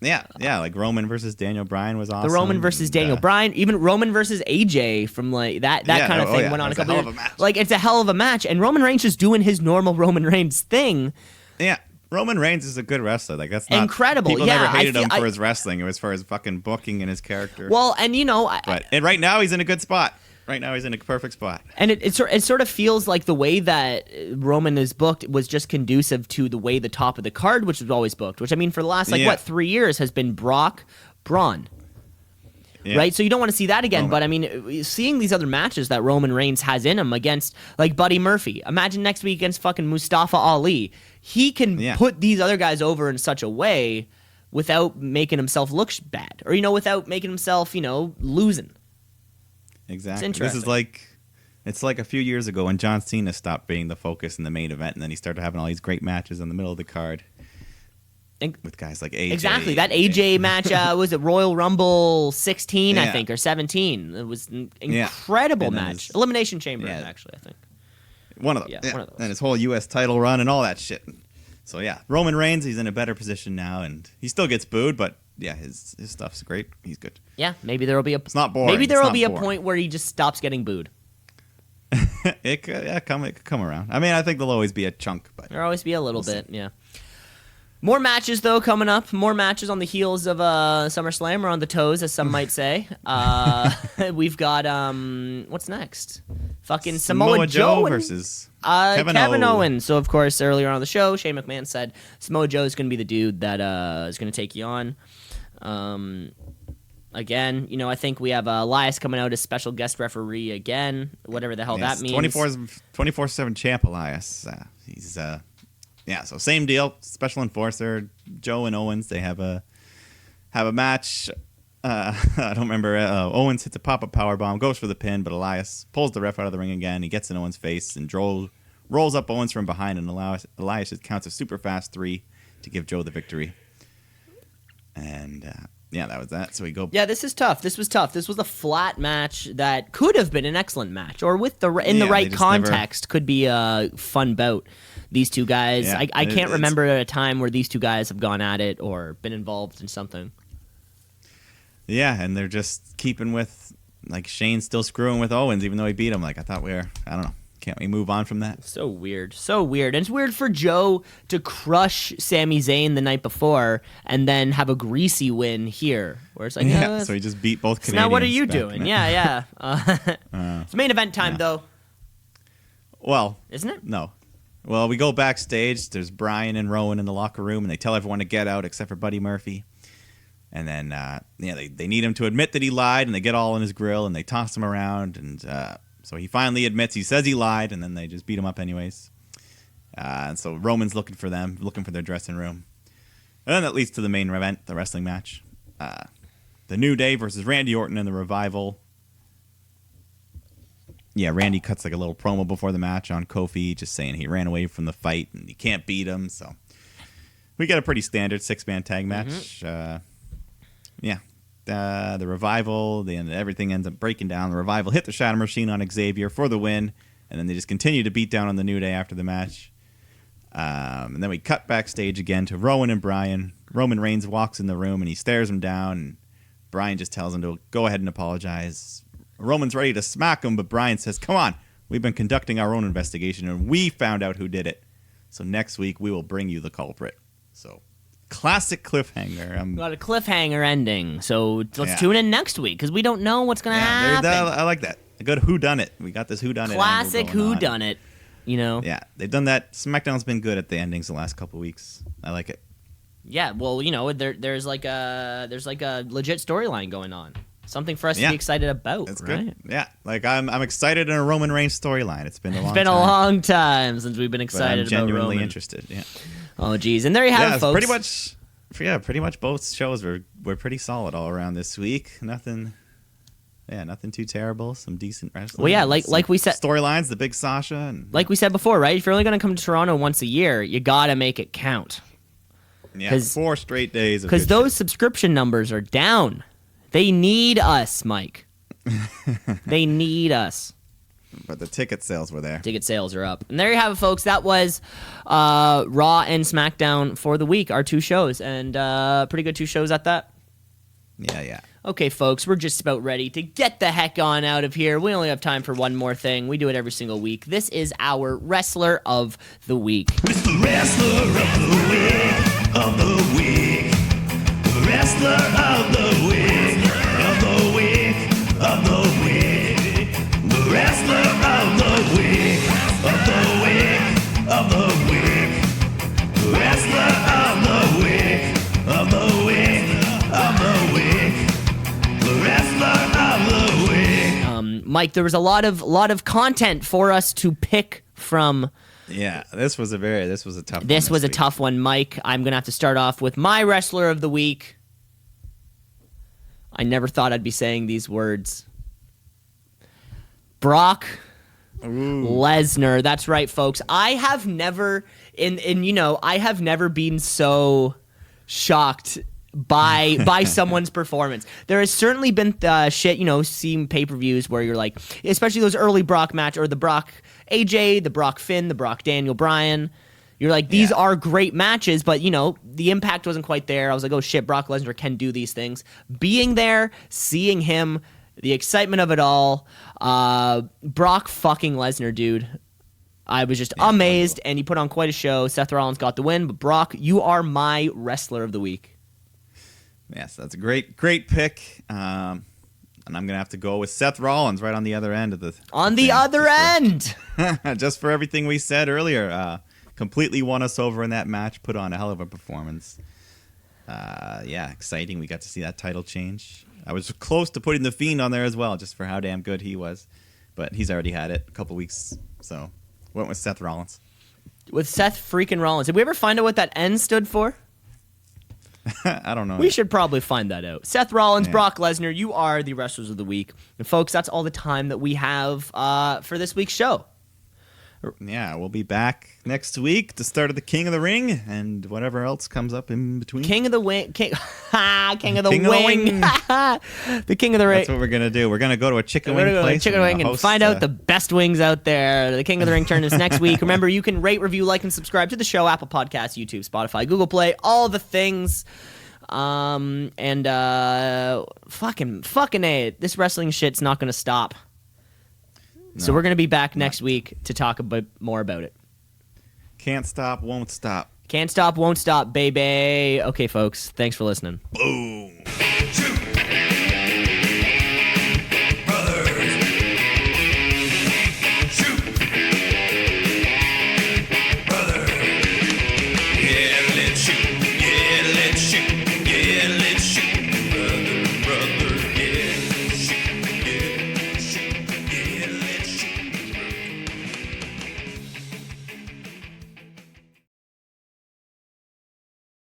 Yeah, like Roman versus Daniel Bryan was awesome. The Roman versus Daniel Bryan, even Roman versus AJ from that kind of thing went on a couple of years. It's a hell of a match, and Roman Reigns just doing his normal Roman Reigns thing. Yeah, Roman Reigns is a good wrestler. That's not incredible. People never hated him for his wrestling. It was for his fucking booking and his character. Well, and and right now he's in a good spot. Right now he's in a perfect spot. And it sort of feels like the way that Roman is booked was just conducive to the way the top of the card, which was always booked. Which I mean, for the last 3 years has been Brock, Braun. Yeah. Right, so you don't want to see that again. Roman. But I mean, seeing these other matches that Roman Reigns has in him against Buddy Murphy. Imagine next week against fucking Mustafa Ali. He can put these other guys over in such a way without making himself look bad, or without making himself losing. Exactly. This is it's like a few years ago when John Cena stopped being the focus in the main event, and then he started having all these great matches in the middle of the card. With guys like AJ. Exactly. That AJ match was it Royal Rumble 16, I think, or 17. It was an incredible match. Elimination Chamber, actually, I think. One of them. Yeah, one of those. And his whole U.S. title run and all that shit. So, Roman Reigns, he's in a better position now, and he still gets booed, but, his stuff's great. He's good. Yeah, maybe there will be It's not boring. Maybe there will be a point where he just stops getting booed. It could come around. I mean, I think there'll always be a chunk, but there'll always be a little bit, yeah. More matches, though, coming up. More matches on the heels of SummerSlam, or on the toes, as some might say. We've got, what's next? Fucking Samoa Joe versus Kevin Owens. So, of course, earlier on the show, Shane McMahon said Samoa Joe is going to be the dude that is going to take you on. Again, I think we have Elias coming out as special guest referee again, whatever the hell that means. 24/7 champ Elias. He's... so same deal. Special enforcer, Joe and Owens. They have a match. I don't remember. Owens hits a pop-up powerbomb, goes for the pin, but Elias pulls the ref out of the ring again. He gets in Owens' face, and Joe rolls up Owens from behind, and Elias just counts a super fast 3 to give Joe the victory. And yeah, that was that. So we go. Yeah, this is tough. This was tough. This was a flat match that could have been an excellent match, or with the the right context, could be a fun bout. These two guys, Yeah, I can't remember a time where these two guys have gone at it or been involved in something. Yeah, and they're just keeping with, like, Shane's still screwing with Owens, even though he beat him. Like, I thought I don't know. Can't we move on from that? So weird. So weird. And it's weird for Joe to crush Sami Zayn the night before and then have a greasy win here. Where it's like, yeah, so he just beat both Canadians. Now what are you doing? Yeah. It's main event time, though. Well. Isn't it? No. Well, we go backstage. There's Brian and Rowan in the locker room, and they tell everyone to get out except for Buddy Murphy. And then, they need him to admit that he lied, and they get all in his grill, and they toss him around, and so he finally admits. He says he lied, and then they just beat him up anyways. And so Roman's looking for their dressing room. And then that leads to the main event, the wrestling match. The New Day versus Randy Orton and the Revival. Yeah, Randy cuts like a little promo before the match on Kofi, just saying he ran away from the fight, and he can't beat him, so... We get a pretty standard 6-man tag match. The Revival, everything ends up breaking down. The Revival hit the Shatter Machine on Xavier for the win, and then they just continue to beat down on the New Day after the match. And then we cut backstage again to Rowan and Brian. Roman Reigns walks in the room, and he stares him down, and Brian just tells him to go ahead and apologize. Roman's ready to smack him, but Brian says, come on, we've been conducting our own investigation, and we found out who did it. So next week, we will bring you the culprit. So, classic cliffhanger. We got a cliffhanger ending. So let's tune in next week because we don't know what's going to happen. I like that. A good whodunit. We got this whodunit. Classic whodunit. You know. Yeah, they've done that. SmackDown's been good at the endings the last couple weeks. I like it. Yeah, well, there's like a legit storyline going on. Something for us to be excited about. It's right? good. Yeah, like I'm excited in a Roman Reigns storyline. It's been a long time since we've been excited about Roman. I'm genuinely Roman. Interested. Yeah. Oh, geez. And there you have it, folks. Pretty much both shows were pretty solid all around this week. Nothing too terrible. Some decent wrestling. Well, yeah, like we said, storylines, the big Sasha. And, like we said before, right? If you're only going to come to Toronto once a year, you got to make it count. Yeah, 4 straight days. Because those subscription numbers are down. They need us, Mike. They need us. But the ticket sales were there. Ticket sales are up. And there you have it, folks. That was Raw and SmackDown for the week, our 2 shows. And pretty good 2 shows at that. Yeah. Okay, folks, we're just about ready to get the heck on out of here. We only have time for one more thing. We do it every single week. This is our Wrestler of the Week. It's the Wrestler of the Week, of the Week. Wrestler of the Week, of the Week, of the Week. The Wrestler of the Week, of the Week, of the Week. The Wrestler of the Week, of the Week, of the Week. The Wrestler of the Week. Mike, there was a lot of content for us to pick from. Yeah, this was a tough one. This was a tough one, Mike. I'm going to have to start off with my Wrestler of the Week. I never thought I'd be saying these words. Brock Lesnar. That's right, folks. I have never I have never been so shocked by someone's performance. There has certainly been seeing pay-per-views where you're like, especially those early Brock match or the Brock AJ, the Brock Finn, the Brock Daniel Bryan. You're like, these are great matches, but, the impact wasn't quite there. I was like, oh, shit, Brock Lesnar can do these things. Being there, seeing him, the excitement of it all. Brock fucking Lesnar, dude. I was just amazed, and he put on quite a show. Seth Rollins got the win, but Brock, you are my Wrestler of the Week. Yes, that's a great pick. And I'm going to have to go with Seth Rollins right on the other end of the... On the other end! Just for everything we said earlier. Completely won us over in that match. Put on a hell of a performance. Exciting. We got to see that title change. I was close to putting the Fiend on there as well, just for how damn good he was. But he's already had it a couple weeks, so went with Seth Rollins. With Seth freaking Rollins. Did we ever find out what that N stood for? I don't know. We should probably find that out. Seth Rollins, Brock Lesnar, you are the Wrestlers of the Week. And folks, that's all the time that we have for this week's show. Yeah, we'll be back next week to start of the King of the Ring and whatever else comes up in between. King of the Wing. King of the King of the Wing. Wing. The King of the Ring. That's what we're going to do. We're going to go to a chicken We're wing gonna go to place. Chicken We're Wing gonna and host, find out the best wings out there. The King of the Ring tournament is next week. Remember, you can rate, review, like, and subscribe to the show, Apple Podcasts, YouTube, Spotify, Google Play, all the things. Fucking A, this wrestling shit's not gonna stop. So we're gonna be back next week to talk a bit more about it. Can't stop, won't stop. Can't stop, won't stop, baby. Okay, folks, thanks for listening. Boom.